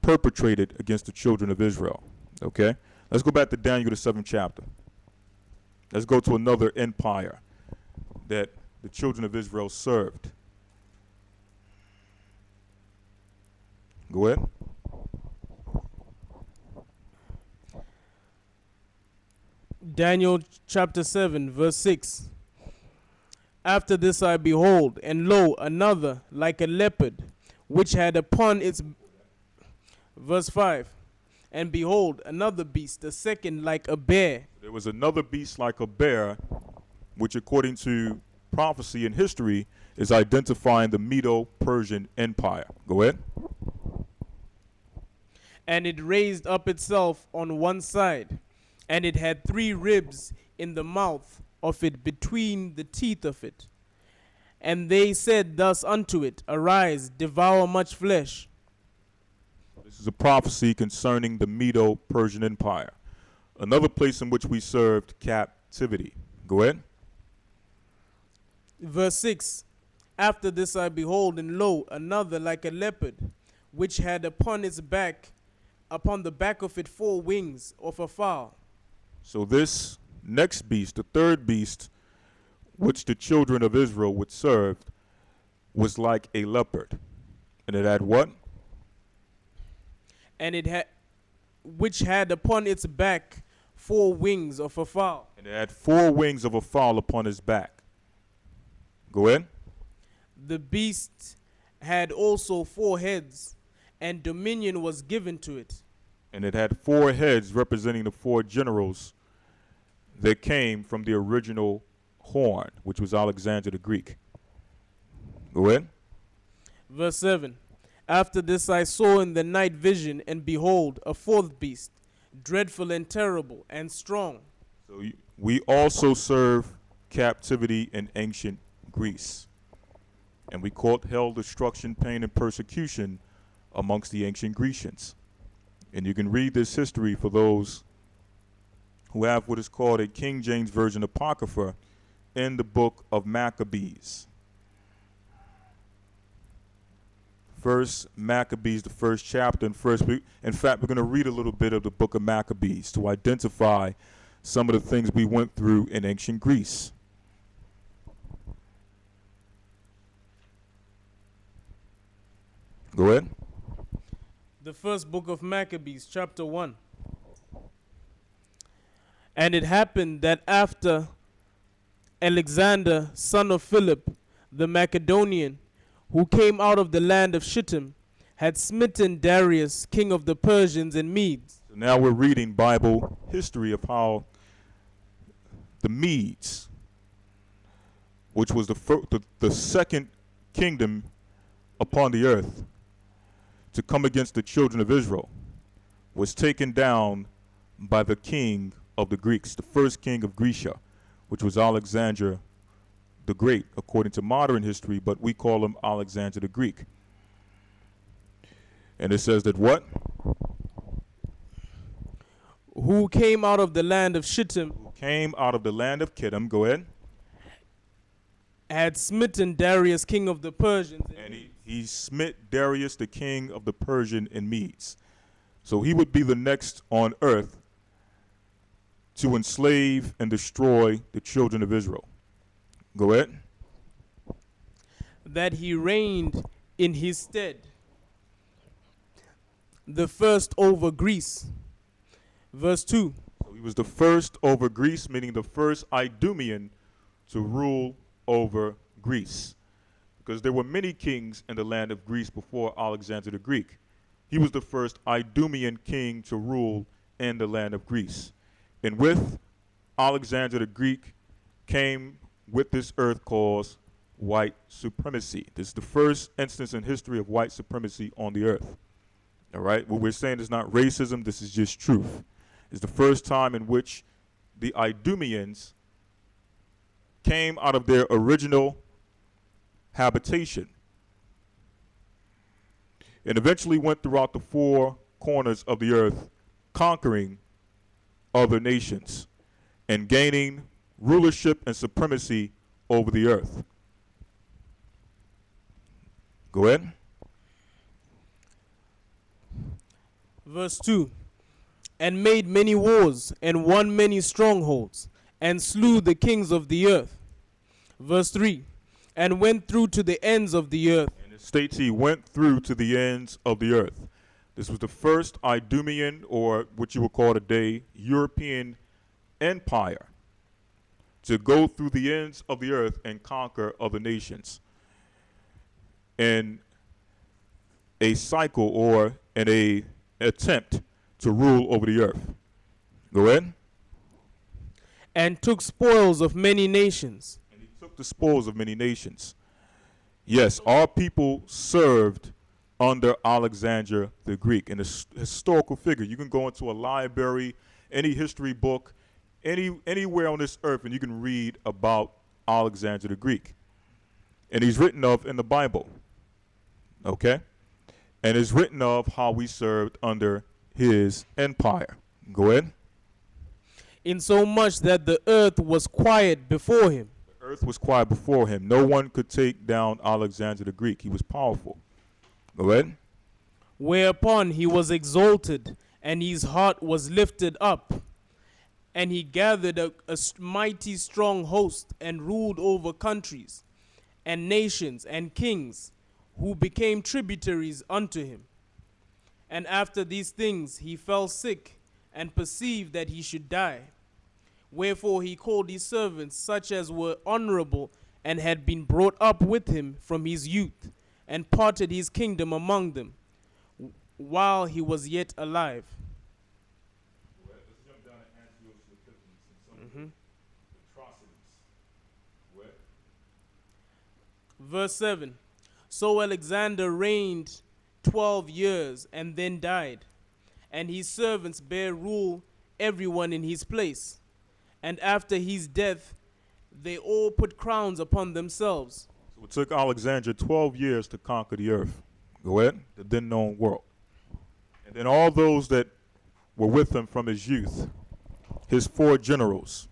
perpetrated against the children of Israel. Okay? Let's go back to Daniel, the 7th chapter. Let's go to another empire that the children of Israel served. Go ahead. Daniel chapter 7, verse 6. After this I behold, and lo, another like a leopard, which had upon its... Verse 5. And behold, another beast, the second like a bear. There was another beast like a bear, which according to prophecy and history is identifying the Medo-Persian Empire. Go ahead. And it raised up itself on one side, and it had 3 ribs in the mouth of it between the teeth of it. And they said thus unto it, Arise, devour much flesh. This is a prophecy concerning the Medo-Persian Empire, another place in which we served captivity. Go ahead. Verse 6. After this I behold, and lo, another like a leopard, which had upon its back, upon the back of it 4 wings of a fowl. So this next beast, the third beast, which the children of Israel would serve, was like a leopard. And it had what? And it had, which had upon its back 4 wings of a fowl. And it had 4 wings of a fowl upon his back. Go ahead. The beast had also 4 heads, and dominion was given to it. And it had 4 heads representing the 4 generals that came from the original horn, which was Alexander the Greek. Go ahead. Verse 7. After this I saw in the night vision, and behold, a 4th beast, dreadful and terrible and strong. So we also serve captivity in ancient Greece. And we caught hell, destruction, pain, and persecution amongst the ancient Grecians. And you can read this history for those who have what is called a King James Version Apocrypha in the book of Maccabees. First Maccabees, the 1st chapter, and in fact, we're going to read a little bit of the book of Maccabees to identify some of the things we went through in ancient Greece. Go ahead. The first book of Maccabees, chapter 1. And it happened that after Alexander, son of Philip, the Macedonian, who came out of the land of Shittim, had smitten Darius, king of the Persians and Medes. So now we're reading Bible history of how the Medes, which was the second kingdom upon the earth to come against the children of Israel, was taken down by the king of the Greeks, the first king of Grecia, which was Alexander the Great, according to modern history, but we call him Alexander the Greek. And it says that what? Who came out of the land of Shittim. Who came out of the land of Kittim, go ahead. Had smitten Darius, king of the Persians. And he smit Darius, the king of the Persian and Medes. So he would be the next on earth to enslave and destroy the children of Israel. Go ahead. That he reigned in his stead, the first over Greece. Verse 2. So he was the first over Greece, meaning the first Idumean to rule over Greece. Because there were many kings in the land of Greece before Alexander the Greek. He was the first Idumean king to rule in the land of Greece. And with Alexander the Greek came with this earth caused white supremacy. This is the first instance in history of white supremacy on the earth. All right? What we're saying is not racism, this is just truth. It's the first time in which the Idumeans came out of their original habitation and eventually went throughout the four corners of the earth, conquering other nations and gaining rulership and supremacy over the earth. Go ahead. Verse 2. And made many wars, and won many strongholds, and slew the kings of the earth. Verse 3. And went through to the ends of the earth. And it states he went through to the ends of the earth. This was the first Idumean, or what you would call today, European empire, to go through the ends of the earth and conquer other nations in a cycle or in a attempt to rule over the earth. Go ahead. And took spoils of many nations. And he took the spoils of many nations. Yes, our people served under Alexander the Greek, and a historical figure. You can go into a library, any history book, anywhere on this earth, and you can read about Alexander the Greek. And he's written of in the Bible. Okay? And it's written of how we served under his empire. Go ahead. In so much that the earth was quiet before him. The earth was quiet before him. No one could take down Alexander the Greek. He was powerful. Go ahead. Whereupon he was exalted, and his heart was lifted up. And he gathered a mighty strong host, and ruled over countries, and nations, and kings, who became tributaries unto him. And after these things he fell sick, and perceived that he should die. Wherefore he called his servants, such as were honorable, and had been brought up with him from his youth, and parted his kingdom among them, while he was yet alive. Let's jump down to Antiochus Epiphanes and some of the atrocities. Verse 7. So Alexander reigned 12 years, and then died. And his servants bare rule everyone in his place. And after his death, they all put crowns upon themselves. So it took Alexander 12 years to conquer the earth. Go ahead. The then known world. And then all those that were with him from his youth, his four generals,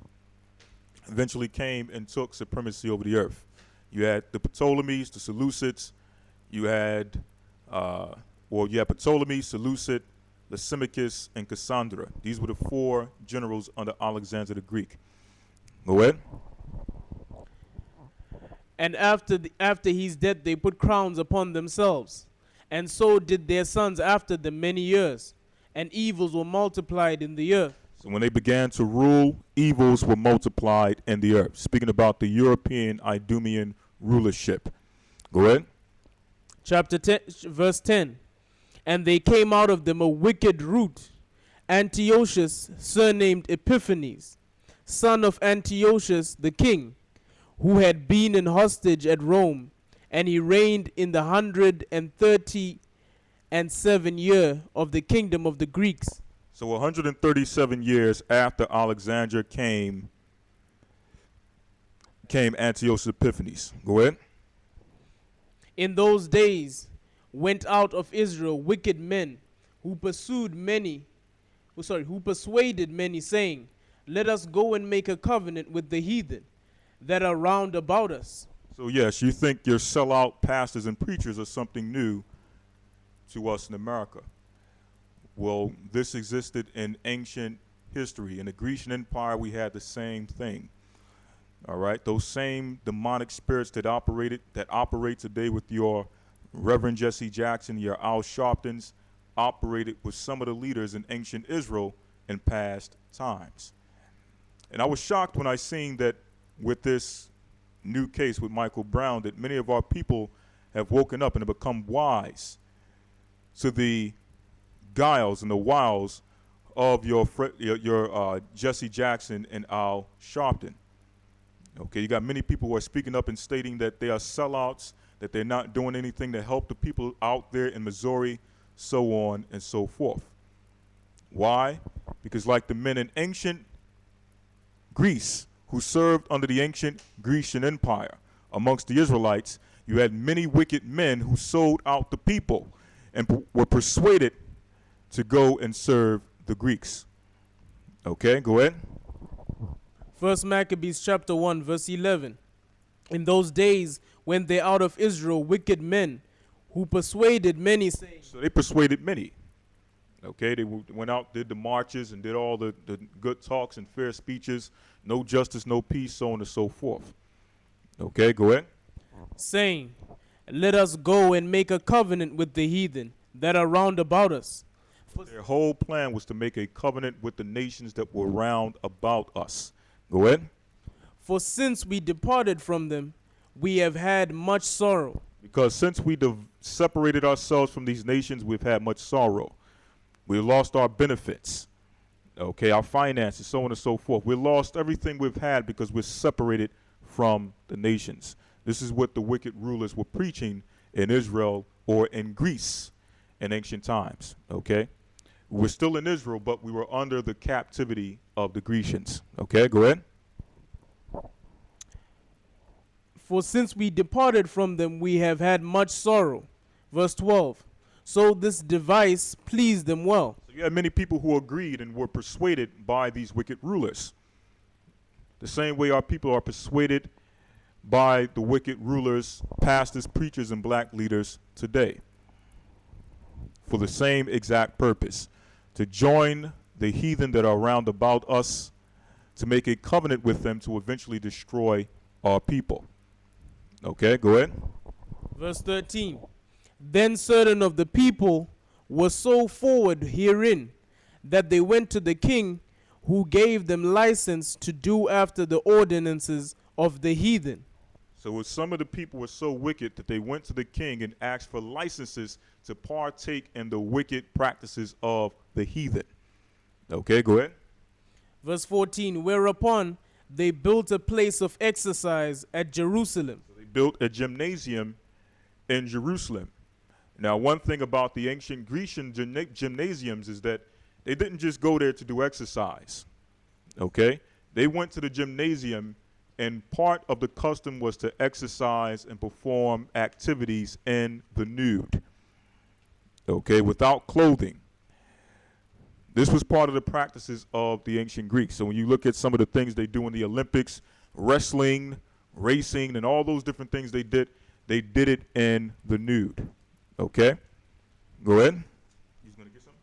eventually came and took supremacy over the earth. You had the Ptolemies, the Seleucids. You had Ptolemy, Seleucid, Lysimachus, and Cassandra. These were the four generals under Alexander the Greek. Go ahead. And after his death, they put crowns upon themselves. And so did their sons after them many years. And evils were multiplied in the earth. So when they began to rule, evils were multiplied in the earth. Speaking about the European Idumean rulership. Go ahead. Chapter 10, verse 10. And they came out of them a wicked root, Antiochus, surnamed Epiphanes, son of Antiochus the king, who had been in hostage at Rome, and he reigned in the 137 year of the kingdom of the Greeks. So 137 years after Alexander came Antiochus Epiphanes. Go ahead. In those days went out of Israel wicked men who persuaded many, saying, let us go and make a covenant with the heathen that are round about us. So yes, you think your sellout pastors and preachers are something new to us in America. Well, this existed in ancient history. In the Grecian Empire, we had the same thing. All right, those same demonic spirits that operate today with your Reverend Jesse Jackson, your Al Sharptons, operated with some of the leaders in ancient Israel in past times. And I was shocked when I seen that with this new case with Michael Brown, that many of our people have woken up and have become wise to the guiles and the wiles of your Jesse Jackson and Al Sharpton. Okay, you got many people who are speaking up and stating that they are sellouts, that they're not doing anything to help the people out there in Missouri, so on and so forth. Why? Because like the men in ancient Greece who served under the ancient Grecian Empire, amongst the Israelites, you had many wicked men who sold out the people and were persuaded to go and serve the Greeks. Okay, go ahead. First Maccabees chapter 1 verse 11. In those days went there out of Israel wicked men who persuaded many, saying. So they persuaded many. Okay, they went out, did the marches, and did all the good talks and fair speeches. No justice, no peace, so on and so forth. Okay, go ahead. Saying, let us go and make a covenant with the heathen that are round about us. Their whole plan was to make a covenant with the nations that were round about us. Go ahead. For since we departed from them, we have had much sorrow. Because since we separated ourselves from these nations, we've had much sorrow. We lost our benefits, okay, our finances, so on and so forth. We lost everything we've had because we're separated from the nations. This is what the wicked rulers were preaching in Israel or in Greece in ancient times, okay? We're still in Israel, but we were under the captivity of the Grecians. Okay, go ahead. For since we departed from them, we have had much sorrow. Verse 12. So this device pleased them well. So you had many people who agreed and were persuaded by these wicked rulers. The same way our people are persuaded by the wicked rulers, pastors, preachers, and black leaders today for the same exact purpose, to join the heathen that are round about us, to make a covenant with them to eventually destroy our people. Okay, go ahead. Verse 13. Then certain of the people were so forward herein that they went to the king, who gave them license to do after the ordinances of the heathen. So some of the people were so wicked that they went to the king and asked for licenses to partake in the wicked practices of the heathen. Okay, go ahead. Verse 14. Whereupon they built a place of exercise at Jerusalem. So they built a gymnasium in Jerusalem. Now, one thing about the ancient Grecian gymnasiums is that they didn't just go there to do exercise. Okay? They went to the gymnasium, and part of the custom was to exercise and perform activities in the nude. Okay, without clothing. This was part of the practices of the ancient Greeks. So when you look at some of the things they do in the Olympics, wrestling, racing, and all those different things they did it in the nude. Okay? Go ahead. He's going to get something?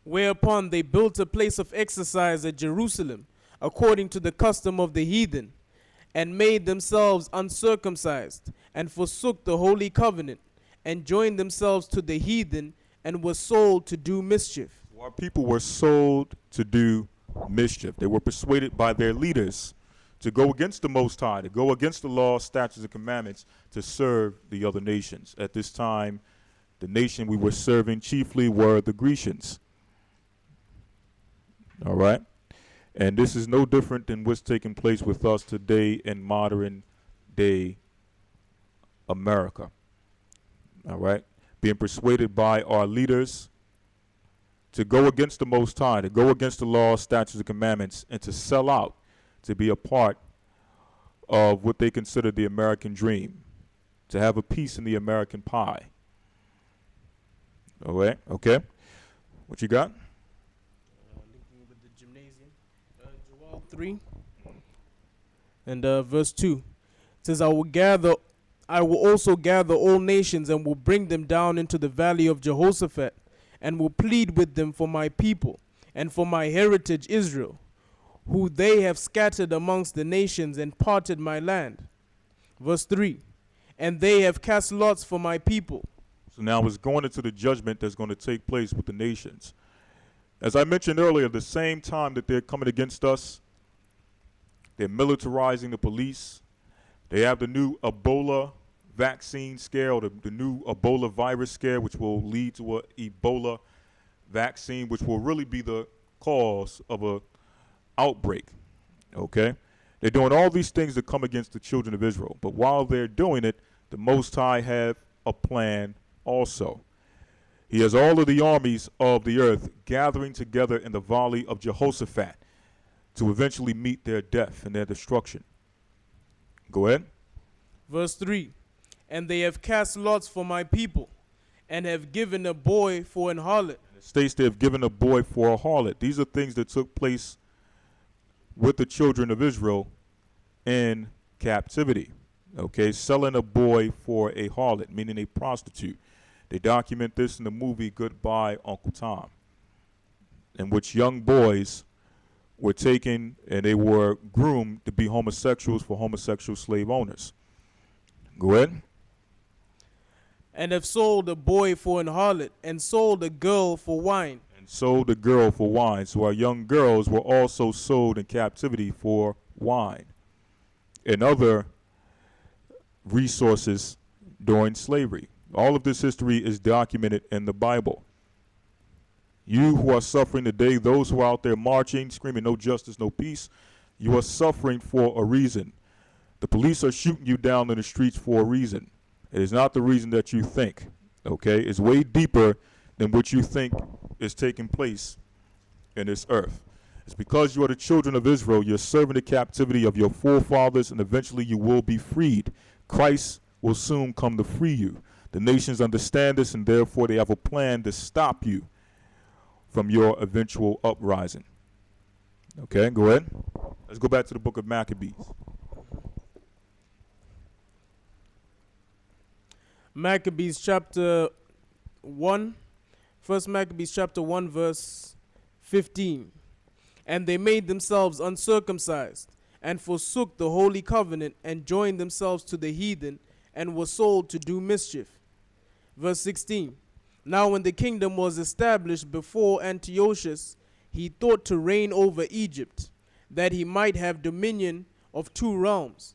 Whereupon they built a place of exercise at Jerusalem, according to the custom of the heathen, and made themselves uncircumcised, and forsook the holy covenant, and joined themselves to the heathen, and were sold to do mischief. Our people were sold to do mischief. They were persuaded by their leaders to go against the Most High, to go against the law, statutes, and commandments, to serve the other nations. At this time, the nation we were serving chiefly were the Grecians. All right? And this is no different than what's taking place with us today in modern day America. All right? Being persuaded by our leaders to go against the Most High, to go against the law, statutes, and commandments, and to sell out, to be a part of what they consider the American dream, to have a piece in the American pie. All right? Okay? What you got? Linking with the gymnasium. Joel 3 and verse 2. It says, I will also gather all nations and will bring them down into the valley of Jehoshaphat, and will plead with them for my people and for my heritage Israel, who they have scattered amongst the nations and parted my land. Verse 3. And they have cast lots for my people. So now it's going into the judgment that's going to take place with the nations. As I mentioned earlier, the same time that they're coming against us, they're militarizing the police, They have the new Ebola vaccine scare, or the new Ebola virus scare, which will lead to a Ebola vaccine, which will really be the cause of a outbreak. Okay? They're doing all these things to come against the children of Israel. But while they're doing it, the Most High have a plan also. He has all of the armies of the earth gathering together in the valley of Jehoshaphat to eventually meet their death and their destruction. Go ahead. Verse 3. And they have cast lots for my people, and have given a boy for an harlot. It states they have given a boy for a harlot. These are things that took place with the children of Israel in captivity. Okay, selling a boy for a harlot, meaning a prostitute. They document this in the movie Goodbye, Uncle Tom, in which young boys were taken and they were groomed to be homosexuals for homosexual slave owners. Go ahead. And have sold a boy for an harlot, and sold a girl for wine. And sold a girl for wine. So our young girls were also sold in captivity for wine and other resources during slavery. All of this history is documented in the Bible. You who are suffering today, those who are out there marching, screaming no justice, no peace, you are suffering for a reason. The police are shooting you down in the streets for a reason. It is not the reason that you think, okay? It's way deeper than what you think is taking place in this earth. It's because you are the children of Israel, you're serving the captivity of your forefathers, and eventually you will be freed. Christ will soon come to free you. The nations understand this, and therefore they have a plan to stop you from your eventual uprising. Okay, go ahead. Let's go back to the book of Maccabees. Maccabees chapter 1. First Maccabees chapter 1 verse 15. And they made themselves uncircumcised, and forsook the holy covenant, and joined themselves to the heathen, and were sold to do mischief. Verse 16. Now when the kingdom was established before Antiochus, he thought to reign over Egypt, that he might have dominion of 2 realms.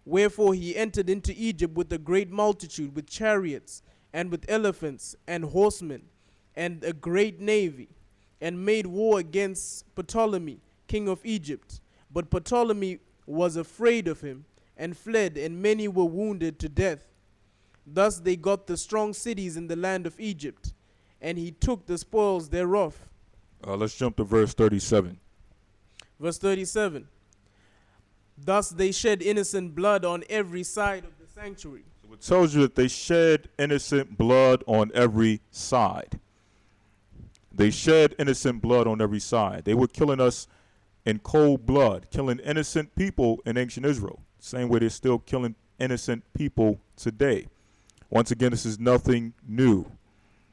Wherefore he entered into Egypt with a great multitude, with chariots, and with elephants, and horsemen, and a great navy, and made war against Ptolemy, king of Egypt. But Ptolemy was afraid of him, and fled, and many were wounded to death. Thus they got the strong cities in the land of Egypt, and he took the spoils thereof. Let's jump to verse 37. Verse 37. Thus they shed innocent blood on every side of the sanctuary. So it tells you that they shed innocent blood on every side. They shed innocent blood on every side. They were killing us in cold blood, killing innocent people in ancient Israel. Same way they're still killing innocent people today. Once again, this is nothing new.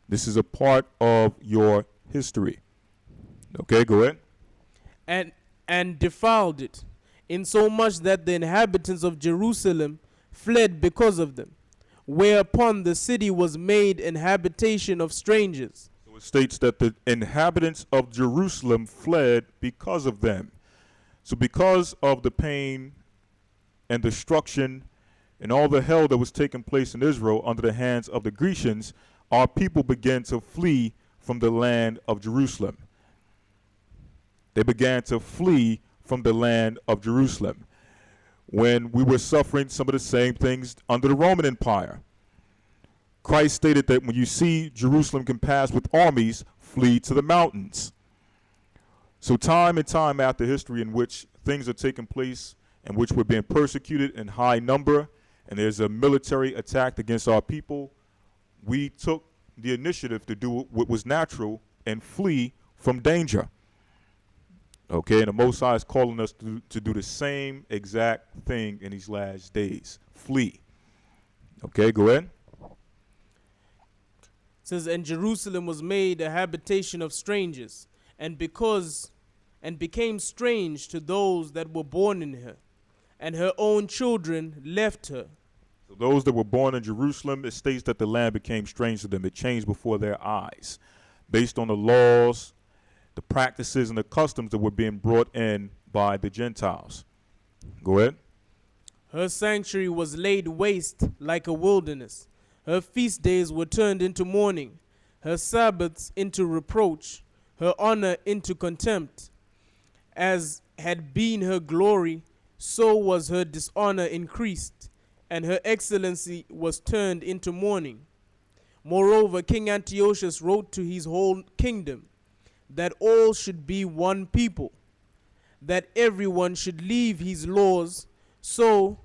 This is a part of your history. Okay, go ahead. And defiled it, insomuch that the inhabitants of Jerusalem fled because of them, whereupon the city was made an habitation of strangers. So it states that the inhabitants of Jerusalem fled because of them. So because of the pain and destruction and all the hell that was taking place in Israel under the hands of the Grecians, our people began to flee from the land of Jerusalem. They began to flee from the land of Jerusalem when we were suffering some of the same things under the Roman Empire. Christ stated that when you see Jerusalem compassed with armies, flee to the mountains. So time and time after history in which things are taking place, in which we're being persecuted in high number, and there's a military attack against our people, we took the initiative to do what was natural and flee from danger. Okay, and the Most High is calling us to do the same exact thing in these last days. Flee. Okay, go ahead. It says, and Jerusalem was made a habitation of strangers, and became strange to those that were born in her, and her own children left her. So those that were born in Jerusalem, it states that the land became strange to them. It changed before their eyes, based on the laws, the practices, and the customs that were being brought in by the Gentiles. Go ahead. Her sanctuary was laid waste like a wilderness. Her feast days were turned into mourning, her Sabbaths into reproach, her honor into contempt. As had been her glory, so was her dishonor increased, and her excellency was turned into mourning. Moreover, King Antiochus wrote to his whole kingdom that all should be one people, that everyone should leave his laws. So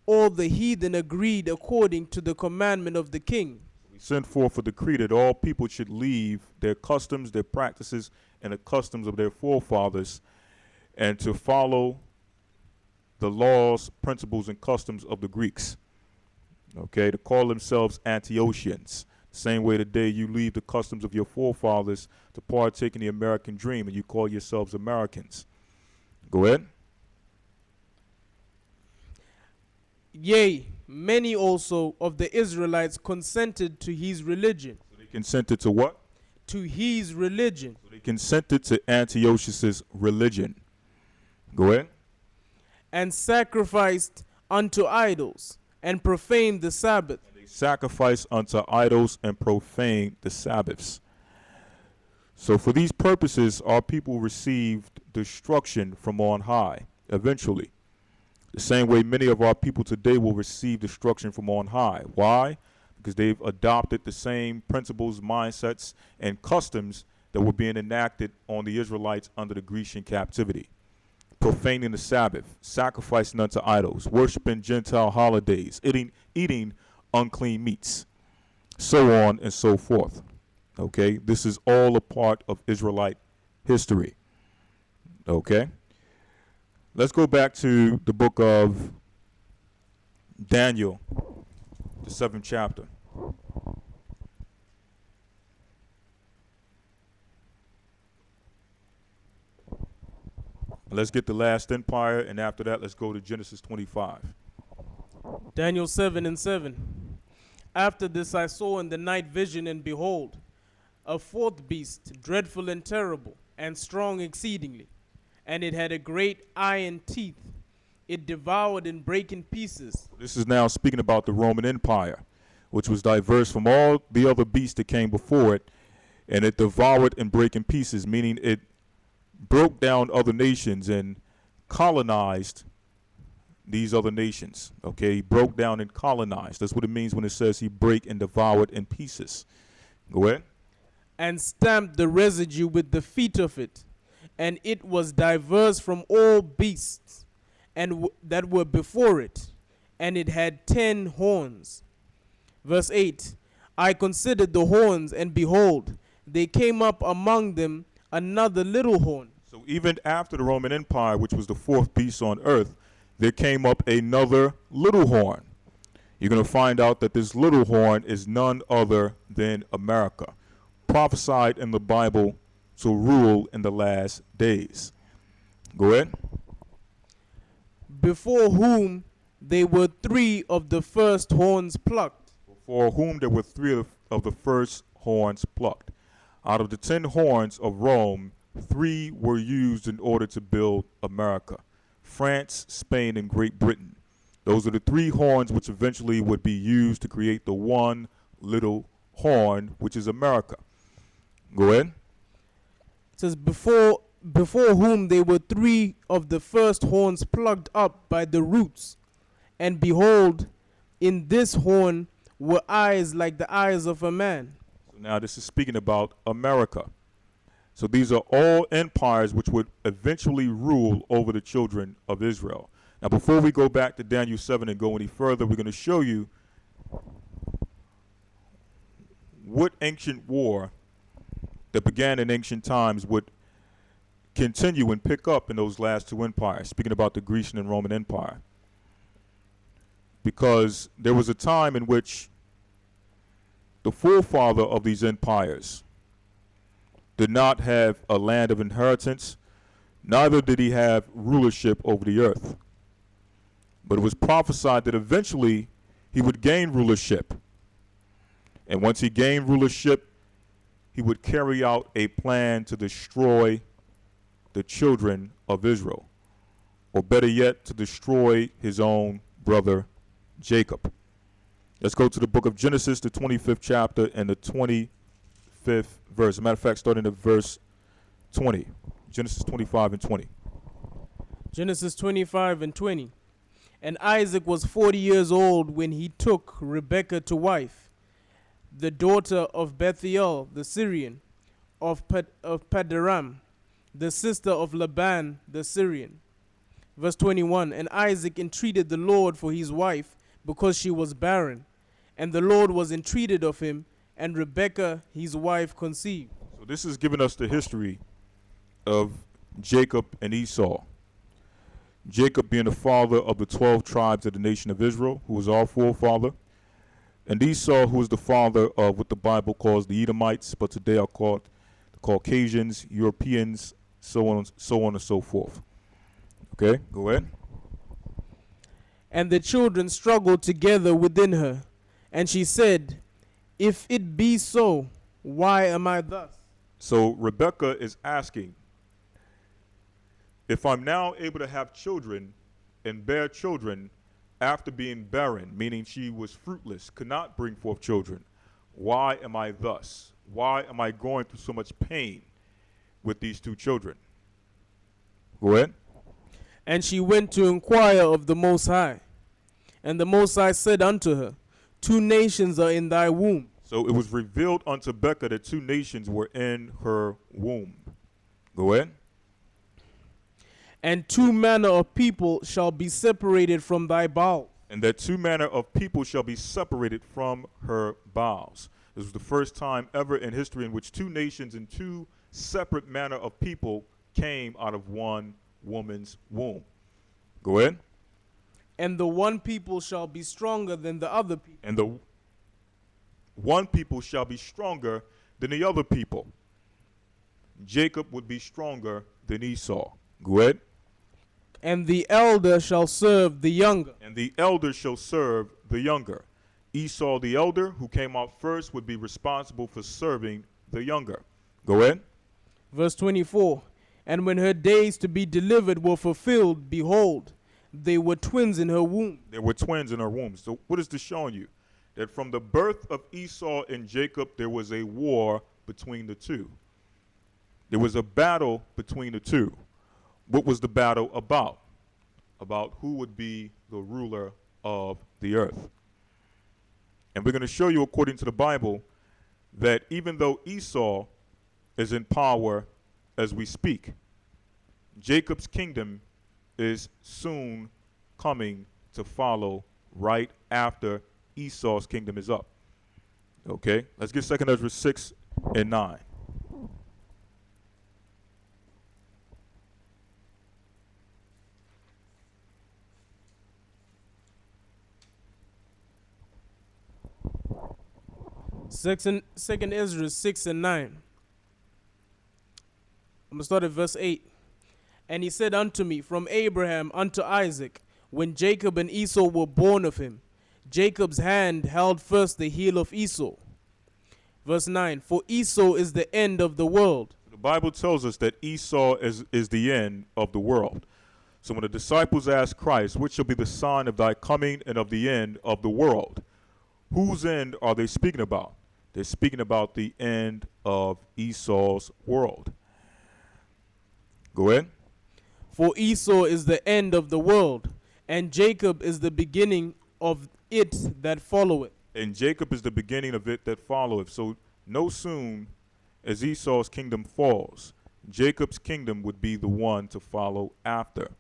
all the heathen agreed according to the commandment of the king. We sent forth a decree that all people should leave their customs, their practices, and the customs of their forefathers, and to follow the laws, principles, and customs of the Greeks. Okay, to call themselves Antiochians. Same way today you leave the customs of your forefathers to partake in the American dream and you call yourselves Americans. Go ahead. Yea, many also of the Israelites consented to his religion. So they consented to what? To his religion. So they consented to Antiochus's religion. Go ahead. And sacrificed unto idols, and profaned the Sabbath. They sacrificed unto idols and profaned the Sabbaths. So for these purposes, our people received destruction from on high, eventually. The same way many of our people today will receive destruction from on high. Why? Because they've adopted the same principles, mindsets, and customs that were being enacted on the Israelites under the Grecian captivity. Profaning the Sabbath, sacrificing unto idols, worshiping Gentile holidays, eating unclean meats, so on and so forth. Okay, this is all a part of Israelite history. Okay, let's go back to the book of Daniel, the 7th chapter. Let's get the last empire, and after that, let's go to Genesis 25. Daniel 7:7. After this I saw in the night vision, and behold, a fourth beast, dreadful and terrible, and strong exceedingly. And it had a great iron teeth. It devoured and brake in pieces. This is now speaking about the Roman Empire, which was diverse from all the other beasts that came before it, and it devoured and brake in pieces, meaning it broke down other nations and colonized these other nations. Okay, he broke down and colonized. That's what it means when it says he brake and devoured in pieces. Go ahead. And stamped the residue with the feet of it, and it was diverse from all beasts and that were before it, and it had 10 horns. Verse 8. I considered the horns, and behold, they came up among them another little horn. So even after the Roman Empire, which was the fourth beast on earth, there came up another little horn. You're going to find out that this little horn is none other than America, prophesied in the Bible to rule in the last days. Go ahead. Before whom they were 3 of the first horns plucked. Before whom there were 3 of the first horns plucked. Out of the 10 horns of Rome, 3 were used in order to build America: France, Spain, and Great Britain. Those are the 3 horns which eventually would be used to create the one little horn, which is America. Go ahead. It says, before whom they were 3 of the first horns plucked up by the roots. And behold, in this horn were eyes like the eyes of a man. So now this is speaking about America. So these are all empires which would eventually rule over the children of Israel. Now before we go back to Daniel 7 and go any further, we're going to show you what ancient war that began in ancient times would continue and pick up in those last 2 empires, speaking about the Grecian and Roman Empire. Because there was a time in which the forefather of these empires did not have a land of inheritance, neither did he have rulership over the earth. But it was prophesied that eventually he would gain rulership. And once he gained rulership, he would carry out a plan to destroy the children of Israel, or better yet, to destroy his own brother Jacob. Let's go to the book of Genesis, the 25th chapter and the 25th verse. As a matter of fact, starting at verse 20. Genesis 25 and 20. Genesis 25 and 20. And Isaac was 40 years old when he took Rebekah to wife, the daughter of Bethuel the Syrian, of Paddan, the sister of Laban the Syrian. Verse 21. And Isaac entreated the Lord for his wife, because she was barren. And the Lord was entreated of him, and Rebekah his wife conceived. So this is giving us the history of Jacob and Esau. Jacob being the father of the 12 tribes of the nation of Israel, who was our forefather. And Esau, who is the father of what the Bible calls the Edomites, but today are called the Caucasians, Europeans, so on and so forth. Okay, go ahead. And the children struggled together within her. And she said, If it be so, why am I thus? So Rebekah is asking, if I'm now able to have children and bear children after being barren, meaning she was fruitless, could not bring forth children, why am I thus? Why am I going through so much pain with these two children? Go ahead. And she went to inquire of the Most High. And the Most High said unto her, 2 nations are in thy womb. So it was revealed unto Rebekah that 2 nations were in her womb. Go ahead. And 2 manner of people shall be separated from thy bowels. And that 2 manner of people shall be separated from her bowels. This was the first time ever in history in which 2 nations and 2 separate manner of people came out of one woman's womb. Go ahead. And the one people shall be stronger than the other people. And the one people shall be stronger than the other people. Jacob would be stronger than Esau. Go ahead. And the elder shall serve the younger. And the elder shall serve the younger. Esau the elder, who came out first, would be responsible for serving the younger. Go ahead. Verse 24. And when her days to be delivered were fulfilled, behold, they were twins in her womb. There were twins in her womb. So what is this showing you? That from the birth of Esau and Jacob, there was a war between the two. There was a battle between the two. What was the battle about? About who would be the ruler of the earth. And we're going to show you, according to the Bible, that even though Esau is in power as we speak, Jacob's kingdom is soon coming to follow right after Esau's kingdom is up. Okay, let's get 2 Ezra 6 and 9. Second Ezra 6 and 9. I'm going to start at verse 8. And he said unto me, From Abraham unto Isaac, when Jacob and Esau were born of him, Jacob's hand held first the heel of Esau. Verse 9. For Esau is the end of the world. The Bible tells us that Esau is the end of the world. So when the disciples asked Christ, which shall be the sign of thy coming and of the end of the world? Whose end are they speaking about? They're speaking about the end of Esau's world. Go ahead. For Esau is the end of the world, and Jacob is the beginning of it that followeth. And Jacob is the beginning of it that followeth. So no soon as Esau's kingdom falls, Jacob's kingdom would be the one to follow after.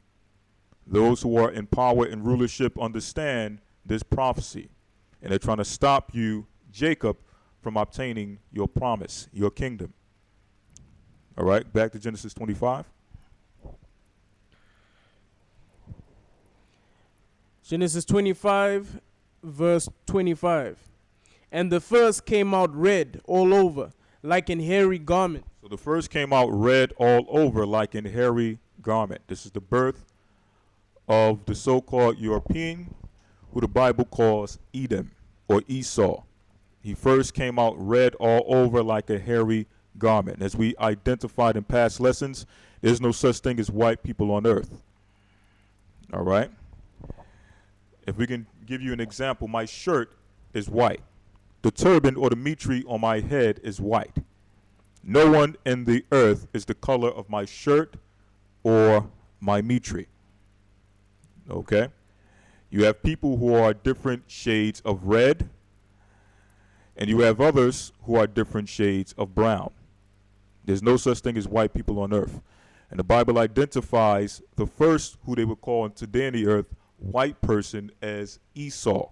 Those who are in power and rulership understand this prophecy, and they're trying to stop you, Jacob, from obtaining your promise, your kingdom. All right, back to Genesis 25. Genesis 25, verse 25. And the first came out red all over, like an hairy garment. So the first came out red all over, like an hairy garment. This is the birth of the so-called European, who the Bible calls Edom or Esau. He first came out red all over like a hairy garment. As we identified in past lessons, there's no such thing as white people on earth. All right? If we can give you an example, my shirt is white. The turban or the mitre on my head is white. No one in the earth is the color of my shirt or my mitre. Okay? You have people who are different shades of red, and you have others who are different shades of brown. There's no such thing as white people on earth. And the Bible identifies the first who they would call today on the earth white person as Esau,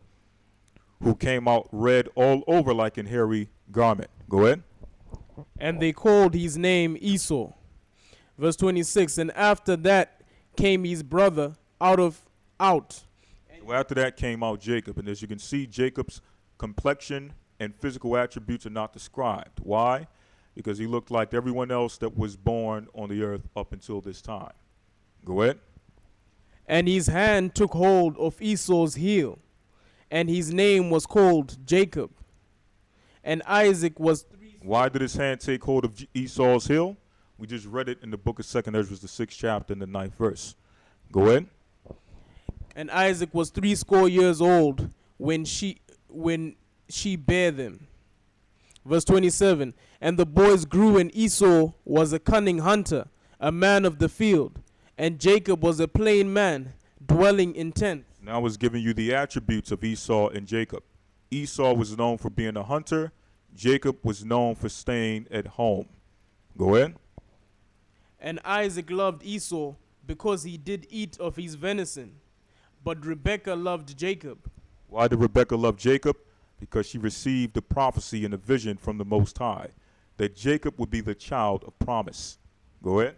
who came out red all over like an hairy garment. Go ahead. And they called his name Esau. Verse 26, and after that came his brother out. So after that came out Jacob. And as you can see, Jacob's complexion and physical attributes are not described. Why? Because he looked like everyone else that was born on the earth up until this time. Go ahead. And his hand took hold of Esau's heel, and his name was called Jacob. And Isaac was Why did his hand take hold of Esau's heel? We just read it in the book of 2nd Ezra, the 6th chapter, and the 9th verse. Go ahead. And Isaac was 80 years old when she bare them. Verse 27, and the boys grew, and Esau was a cunning hunter, a man of the field, and Jacob was a plain man, dwelling in tents. Now I was giving you the attributes of Esau and Jacob. Esau was known for being a hunter. Jacob was known for staying at home. Go ahead. And Isaac loved Esau because he did eat of his venison, but Rebekah loved Jacob. Why did Rebekah love Jacob? Because she received the prophecy and the vision from the Most High that Jacob would be the child of promise. Go ahead.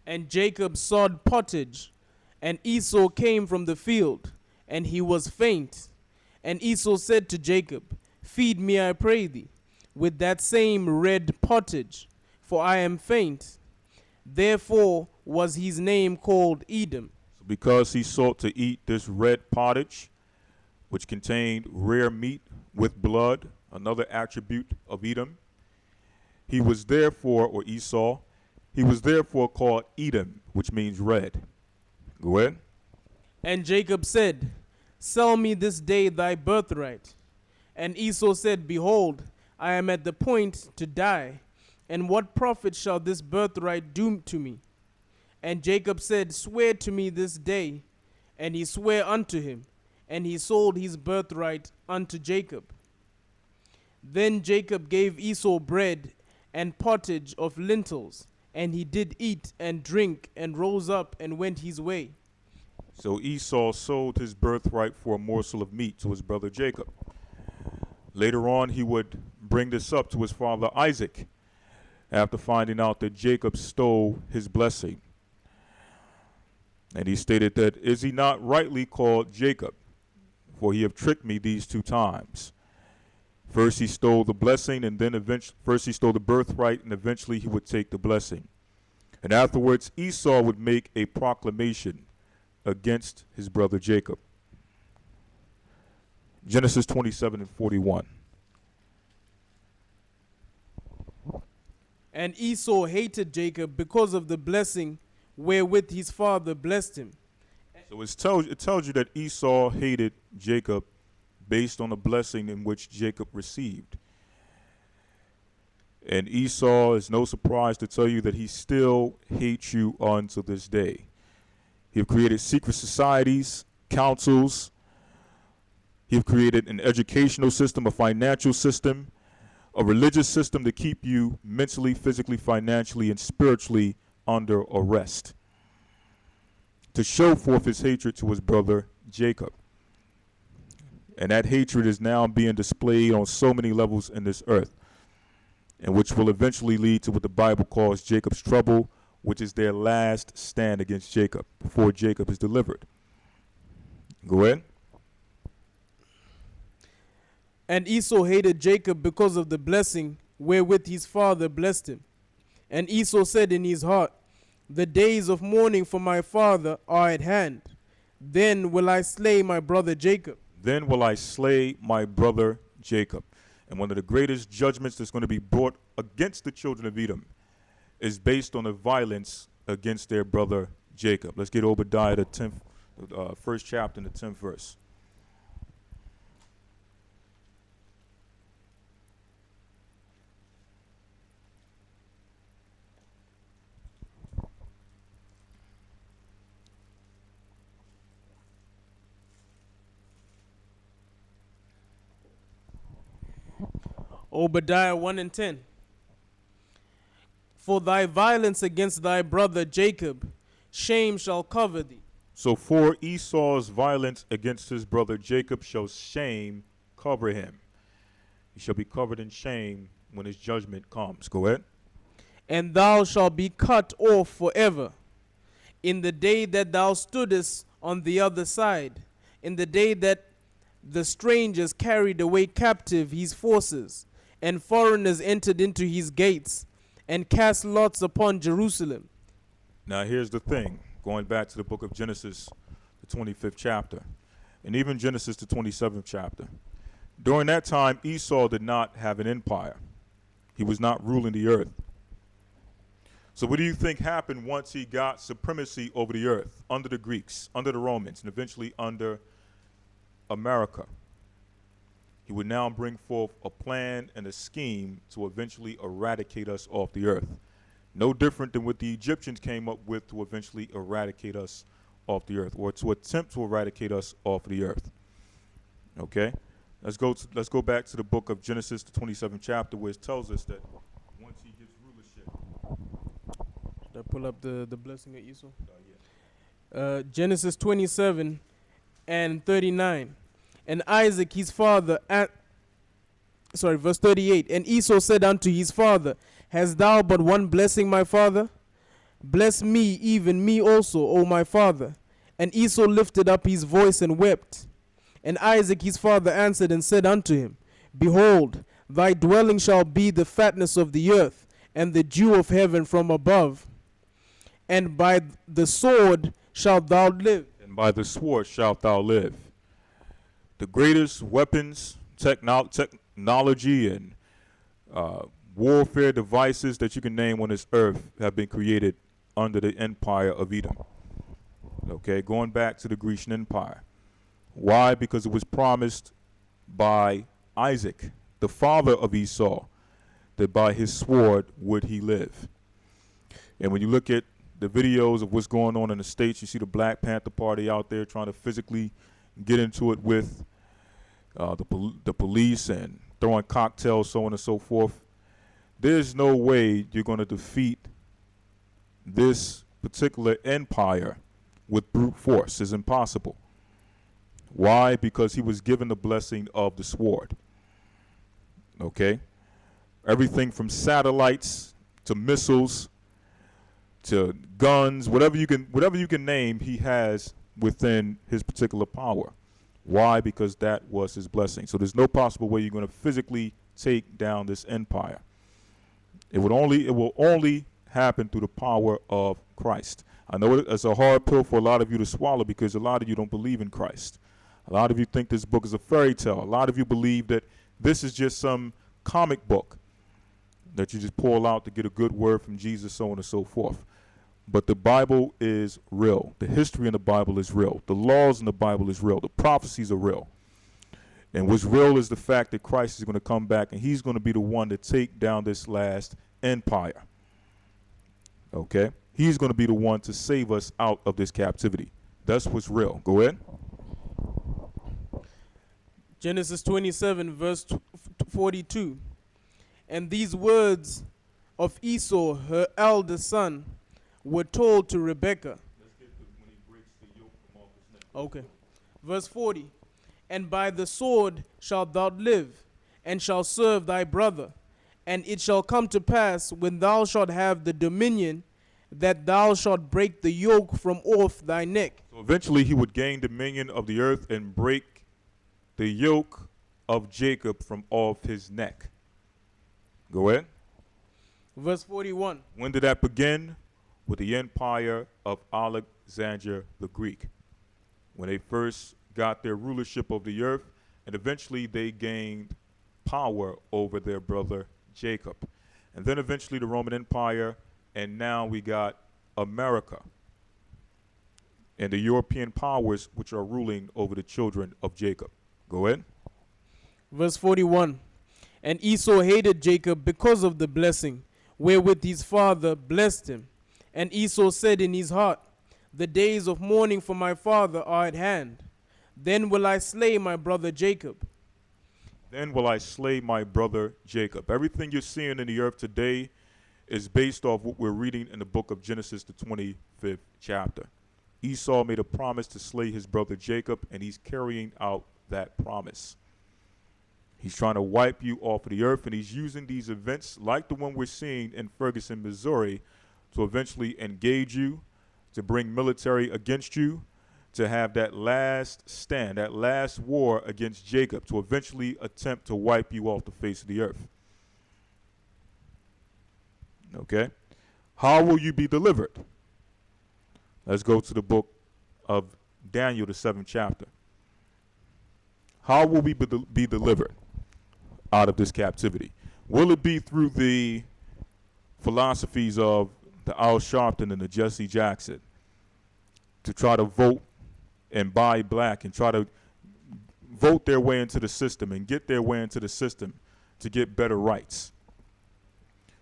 And Jacob sawed pottage, and Esau came from the field, and he was faint. And Esau said to Jacob, feed me, I pray thee, with that same red pottage, for I am faint. Therefore was his name called Edom. So because he sought to eat this red pottage, which contained rare meat with blood, another attribute of Edom, he was therefore, or Esau, he was therefore called Edom, which means red. Go ahead. And Jacob said, sell me this day thy birthright. And Esau said, behold, I am at the point to die, and what profit shall this birthright do to me? And Jacob said, swear to me this day. And he sware unto him, and he sold his birthright unto Jacob. Then Jacob gave Esau bread and pottage of lentils, and he did eat and drink, and rose up and went his way. So Esau sold his birthright for a morsel of meat to his brother Jacob. Later on, he would bring this up to his father Isaac after finding out that Jacob stole his blessing. And he stated that, is he not rightly called Jacob? For he have tricked me these 2 times. First he stole the blessing, and then first he stole the birthright, and eventually he would take the blessing. And afterwards Esau would make a proclamation against his brother Jacob. Genesis 27:41. And Esau hated Jacob because of the blessing wherewith his father blessed him. So it tells you that Esau hated Jacob based on the blessing in which Jacob received. And Esau is no surprise to tell you that he still hates you unto this day. He have created secret societies, councils. He have created an educational system, a financial system, a religious system to keep you mentally, physically, financially, and spiritually under arrest, to show forth his hatred to his brother Jacob. And that hatred is now being displayed on so many levels in this earth, and which will eventually lead to what the Bible calls Jacob's trouble, which is their last stand against Jacob before Jacob is delivered. Go ahead. And Esau hated Jacob because of the blessing wherewith his father blessed him. And Esau said in his heart, the days of mourning for my father are at hand. Then will I slay my brother Jacob. Then will I slay my brother Jacob. And one of the greatest judgments that's going to be brought against the children of Edom is based on the violence against their brother Jacob. Let's get Obadiah, the 10th first chapter and the 10th verse. Obadiah 1 and 10. For thy violence against thy brother Jacob, shame shall cover thee. So for Esau's violence against his brother Jacob shall shame cover him. He shall be covered in shame when his judgment comes. Go ahead. And thou shalt be cut off forever. In the day that thou stoodest on the other side, in the day that the strangers carried away captive his forces, and foreigners entered into his gates, and cast lots upon Jerusalem. Now here's the thing, going back to the book of Genesis, the 25th chapter, and even Genesis, the 27th chapter. During that time, Esau did not have an empire. He was not ruling the earth. So what do you think happened once he got supremacy over the earth, under the Greeks, under the Romans, and eventually under America? He would now bring forth a plan and a scheme to eventually eradicate us off the earth. No different than what the Egyptians came up with to eventually eradicate us off the earth, or to attempt to eradicate us off the earth. Okay? Let's go back to the book of Genesis, the 27th chapter, where it tells us that once he gives rulership. Should I pull up the blessing of Esau? Yeah. Genesis 27 and 39. And Isaac his father, verse 38. And Esau said unto his father, Hast thou but one blessing, my father? Bless me, even me also, O my father. And Esau lifted up his voice and wept. And Isaac his father answered and said unto him, Behold, thy dwelling shall be the fatness of the earth, and the dew of heaven from above. And by the sword shalt thou live. And by the sword shalt thou live. The greatest weapons, technology, and warfare devices that you can name on this earth have been created under the empire of Edom. Okay, going back to the Grecian Empire. Why? Because it was promised by Isaac, the father of Esau, that by his sword would he live. And when you look at the videos of what's going on in the States, you see the Black Panther Party out there trying to physically get into it with the police and throwing cocktails, so on and so forth. There's no way you're going to defeat this particular empire with brute force. It's impossible. Why? Because he was given the blessing of the sword. Okay? Everything from satellites to missiles to guns, whatever you can name, he has within his particular power. Why? Because that was his blessing. So there's no possible way you're going to physically take down this empire. It will only happen through the power of Christ. I know it's a hard pill for a lot of you to swallow because a lot of you don't believe in Christ. A lot of you think this book is a fairy tale. A lot of you believe that this is just some comic book that you just pull out to get a good word from Jesus, so on and so forth. But the Bible is real. The history in the Bible is real. The laws in the Bible is real. The prophecies are real. And what's real is the fact that Christ is going to come back and he's going to be the one to take down this last empire. Okay? He's going to be the one to save us out of this captivity. That's what's real. Go ahead. Genesis 27, verse 42. And these words of Esau, her elder son, were told to Rebekah. Let's get to when he breaks the yoke from off his neck. Okay. Verse 40. And by the sword shalt thou live, and shalt serve thy brother. And it shall come to pass, when thou shalt have the dominion, that thou shalt break the yoke from off thy neck. So eventually he would gain dominion of the earth and break the yoke of Jacob from off his neck. Go ahead. Verse 41. When did that begin? With the empire of Alexander the Greek. When they first got their rulership of the earth, and eventually they gained power over their brother Jacob. And then eventually the Roman Empire, and now we got America. and the European powers which are ruling over the children of Jacob. Go ahead. Verse 41. And Esau hated Jacob because of the blessing wherewith his father blessed him. And Esau said in his heart, the days of mourning for my father are at hand. Then will I slay my brother Jacob. Then will I slay my brother Jacob. Everything you're seeing in the earth today is based off what we're reading in the book of Genesis, the 25th chapter. Esau made a promise to slay his brother Jacob, and he's carrying out that promise. He's trying to wipe you off of the earth, and he's using these events like the one we're seeing in Ferguson, Missouri, to eventually engage you, to bring military against you, to have that last stand, that last war against Jacob, to eventually attempt to wipe you off the face of the earth. Okay? How will you be delivered? Let's go to the book of Daniel, the 7th chapter. How will we be delivered out of this captivity? Will it be through the philosophies of the Al Sharpton and the Jesse Jackson to try to vote and buy black and try to vote their way into the system and get their way into the system to get better rights?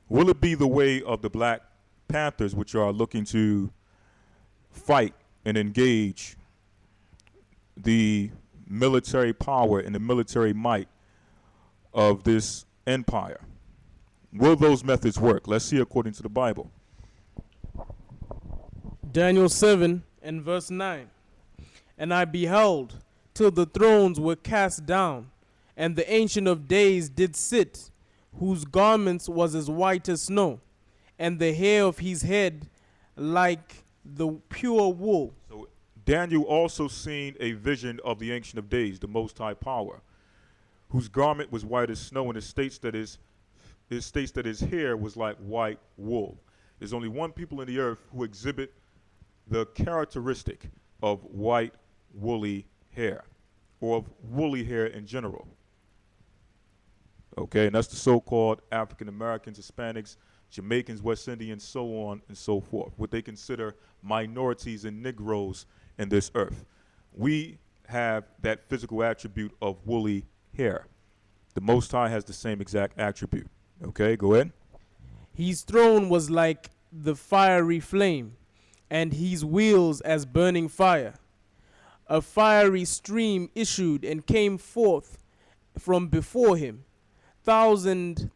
Will it be the way of the Black Panthers, which are looking to fight and engage the military power and the military might of this empire? Will those methods work? Let's see according to the Bible. Daniel 7 and verse 9. And I beheld till the thrones were cast down, and the Ancient of Days did sit, whose garments was as white as snow, and the hair of his head like the pure wool. So Daniel also seen a vision of the Ancient of Days, the Most High Power, whose garment was white as snow, and it states that his hair was like white wool. There's only one people in the earth who exhibit the characteristic of white woolly hair, or of woolly hair in general. Okay, and that's the so-called African Americans, Hispanics, Jamaicans, West Indians, so on and so forth, what they consider minorities and Negroes in this earth. We have that physical attribute of woolly hair. The Most High has the same exact attribute. Okay, go ahead. His throne was like the fiery flame, and his wheels as burning fire. A fiery stream issued and came forth from before him. Thousands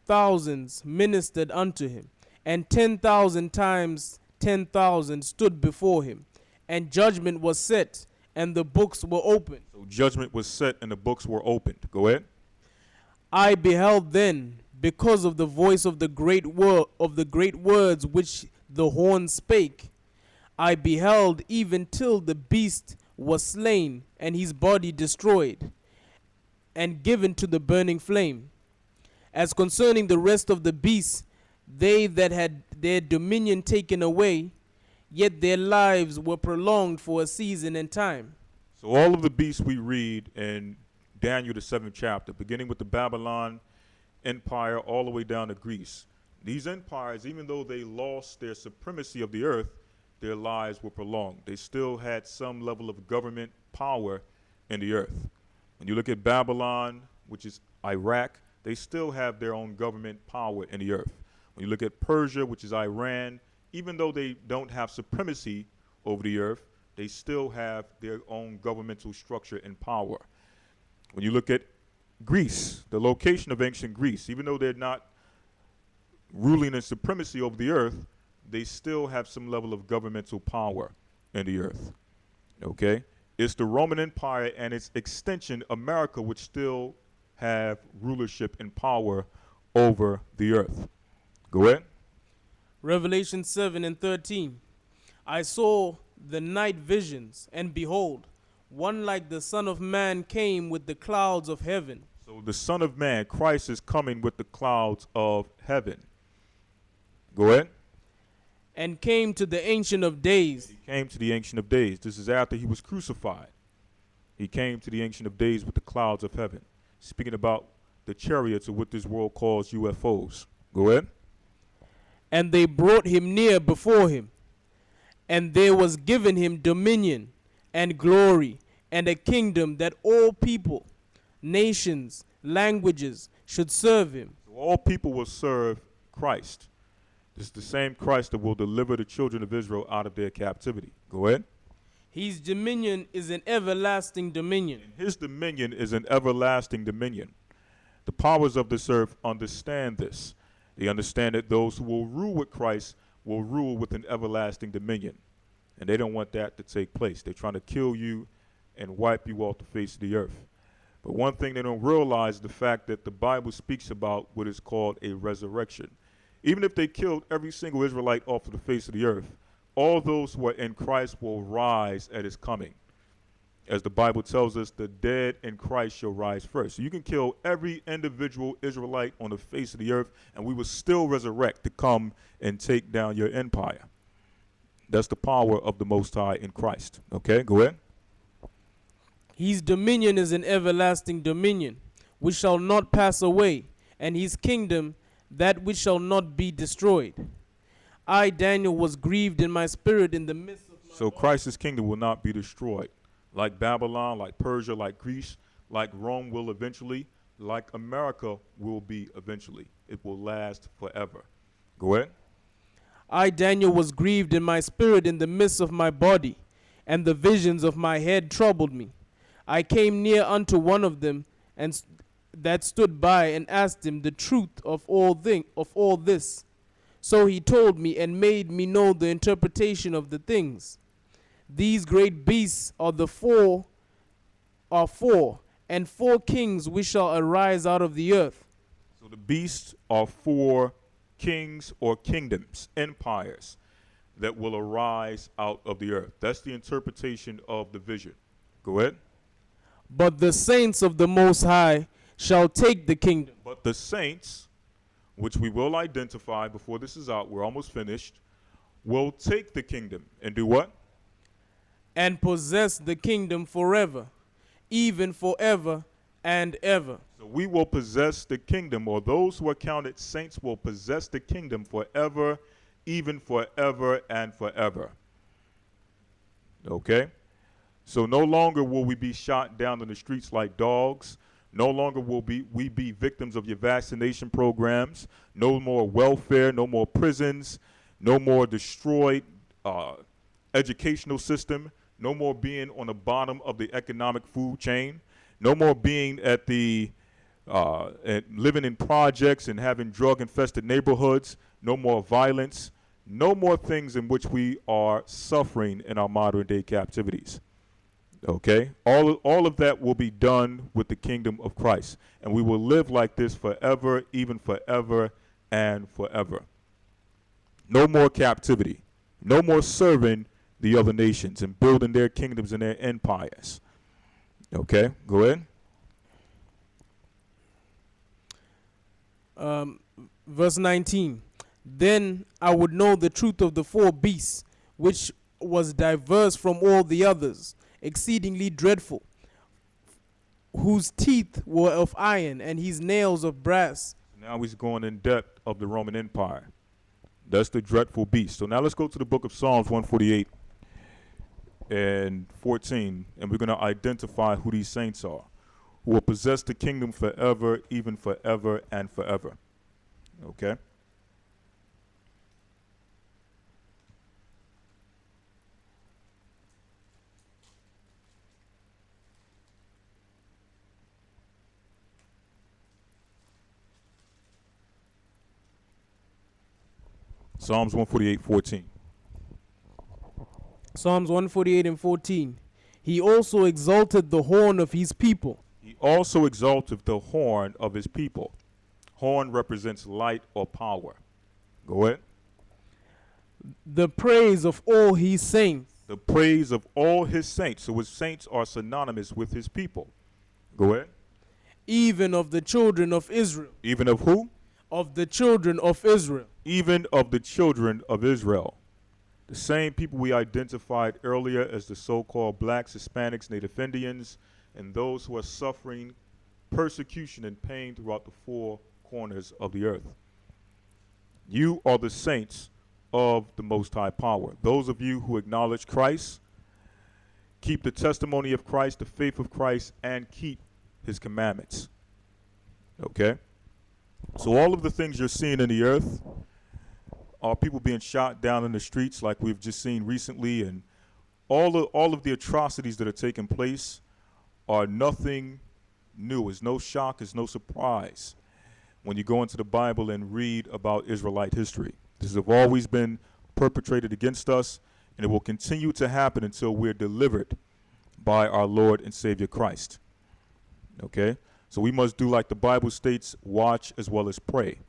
ministered unto him, and 10,000 times 10,000 stood before him. And judgment was set, and the books were opened. So judgment was set, and the books were opened. Go ahead. I beheld then, because of the voice of the great words which the horn spake. I beheld even till the beast was slain, and his body destroyed, and given to the burning flame. As concerning the rest of the beasts, they that had their dominion taken away, yet their lives were prolonged for a season and time. So all of the beasts we read in Daniel, the 7th chapter, beginning with the Babylon Empire all the way down to Greece. These empires, even though they lost their supremacy of the earth, their lives were prolonged. They still had some level of government power in the earth. When you look at Babylon, which is Iraq, they still have their own government power in the earth. When you look at Persia, which is Iran, even though they don't have supremacy over the earth, they still have their own governmental structure and power. When you look at Greece, the location of ancient Greece, even though they're not ruling in supremacy over the earth, they still have some level of governmental power in the earth. Okay? It's the Roman Empire and its extension, America, which still have rulership and power over the earth. Go ahead. Revelation 7 and 13. I saw the night visions, and behold, one like the Son of Man came with the clouds of heaven. So the Son of Man, Christ, is coming with the clouds of heaven. Go ahead. And came to the Ancient of Days. He came to the Ancient of Days. This is after he was crucified. He came to the Ancient of Days with the clouds of heaven. Speaking about the chariots, or what this world calls UFOs. Go ahead. And they brought him near before him. And there was given him dominion and glory and a kingdom that all people, nations, languages should serve him. So all people will serve Christ. This is the same Christ that will deliver the children of Israel out of their captivity. Go ahead. His dominion is an everlasting dominion. And his dominion is an everlasting dominion. The powers of this earth understand this. They understand that those who will rule with Christ will rule with an everlasting dominion. And they don't want that to take place. They're trying to kill you and wipe you off the face of the earth. But one thing they don't realize is the fact that the Bible speaks about what is called a resurrection. Even if they killed every single Israelite off of the face of the earth, all those who are in Christ will rise at his coming. As the Bible tells us, the dead in Christ shall rise first. So you can kill every individual Israelite on the face of the earth, and we will still resurrect to come and take down your empire. That's the power of the Most High in Christ. Okay, go ahead. His dominion is an everlasting dominion, which shall not pass away, and his kingdom that which shall not be destroyed. I, Daniel, was grieved in my spirit in the midst of my So Christ's kingdom will not be destroyed. Like Babylon, like Persia, like Greece, like Rome will eventually, like America will be eventually. It will last forever. Go ahead. I, Daniel, was grieved in my spirit in the midst of my body, and the visions of my head troubled me. I came near unto one of them, and that stood by, and asked him the truth of all this. So he told me and made me know the interpretation of the things. These great beasts are four, and four kings which shall arise out of the earth. So the beasts are four kings or kingdoms, empires that will arise out of the earth. That's the interpretation of the vision. Go ahead. But the saints of the Most High shall take the kingdom. But the saints, which we will identify before this is out, we're almost finished, will take the kingdom and do what? And possess the kingdom forever, even forever and ever. So we will possess the kingdom, or those who are counted saints will possess the kingdom forever, even forever and forever. Okay? So no longer will we be shot down in the streets like dogs. No longer will we be victims of your vaccination programs. No more welfare, no more prisons, no more destroyed educational system, no more being on the bottom of the economic food chain, no more being at the living in projects and having drug-infested neighborhoods, no more violence, no more things in which we are suffering in our modern-day captivities. Okay? All of that will be done with the kingdom of Christ, and we will live like this forever, even forever and forever. No more captivity. No more serving the other nations and building their kingdoms and their empires. Okay? Go ahead. Verse 19. Then I would know the truth of the four beasts, which was diverse from all the others, exceedingly dreadful, whose teeth were of iron and his nails of brass. Now he's going in depth of the Roman Empire. That's the dreadful beast. So now let's go to the book of Psalms 148 and 14, and we're going to identify who these saints are, who will possess the kingdom forever, even forever and forever. Okay? Psalms 148:14. Psalms 148 and 14. He also exalted the horn of his people. He also exalted the horn of his people. Horn represents light or power. Go ahead. The praise of all his saints. The praise of all his saints. So his saints are synonymous with his people. Go ahead. Even of the children of Israel. Even of who? Of the children of Israel. Even of the children of Israel. The same people we identified earlier as the so-called blacks, Hispanics, Native Indians, and those who are suffering persecution and pain throughout the four corners of the earth. You are the saints of the Most High Power. Those of you who acknowledge Christ, keep the testimony of Christ, the faith of Christ, and keep his commandments. Okay? So all of the things you're seeing in the earth are people being shot down in the streets like we've just seen recently, and all of the atrocities that are taking place are nothing new. It's no shock, it's no surprise when you go into the Bible and read about Israelite history. This has always been perpetrated against us, and it will continue to happen until we're delivered by our Lord and Savior Christ. Okay? So we must do like the Bible states, watch as well as pray.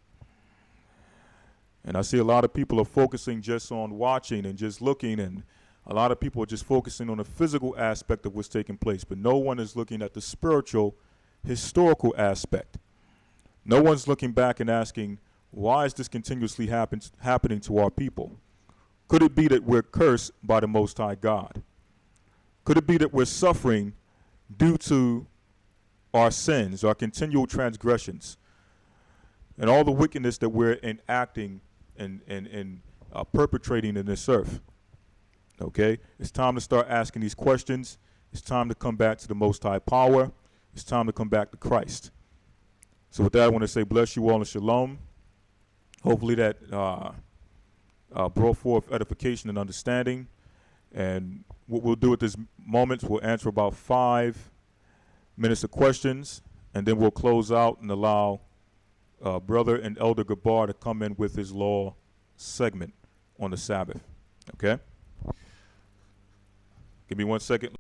And I see a lot of people are focusing just on watching and just looking, and a lot of people are just focusing on the physical aspect of what's taking place, but no one is looking at the spiritual, historical aspect. No one's looking back and asking, why is this continuously happening to our people? Could it be that we're cursed by the Most High God? Could it be that we're suffering due to our sins, our continual transgressions, and all the wickedness that we're enacting and perpetrating in this earth? Okay? It's time to start asking these questions. It's time to come back to the Most High Power. It's time to come back to Christ. So with that, I want to say bless you all and shalom. Hopefully that brought forth edification and understanding. And what we'll do at this moment, we'll answer about 5 minutes of questions, and then we'll close out and allow Brother and Elder Gabar to come in with his law segment on the Sabbath. Okay? Give me 1 second.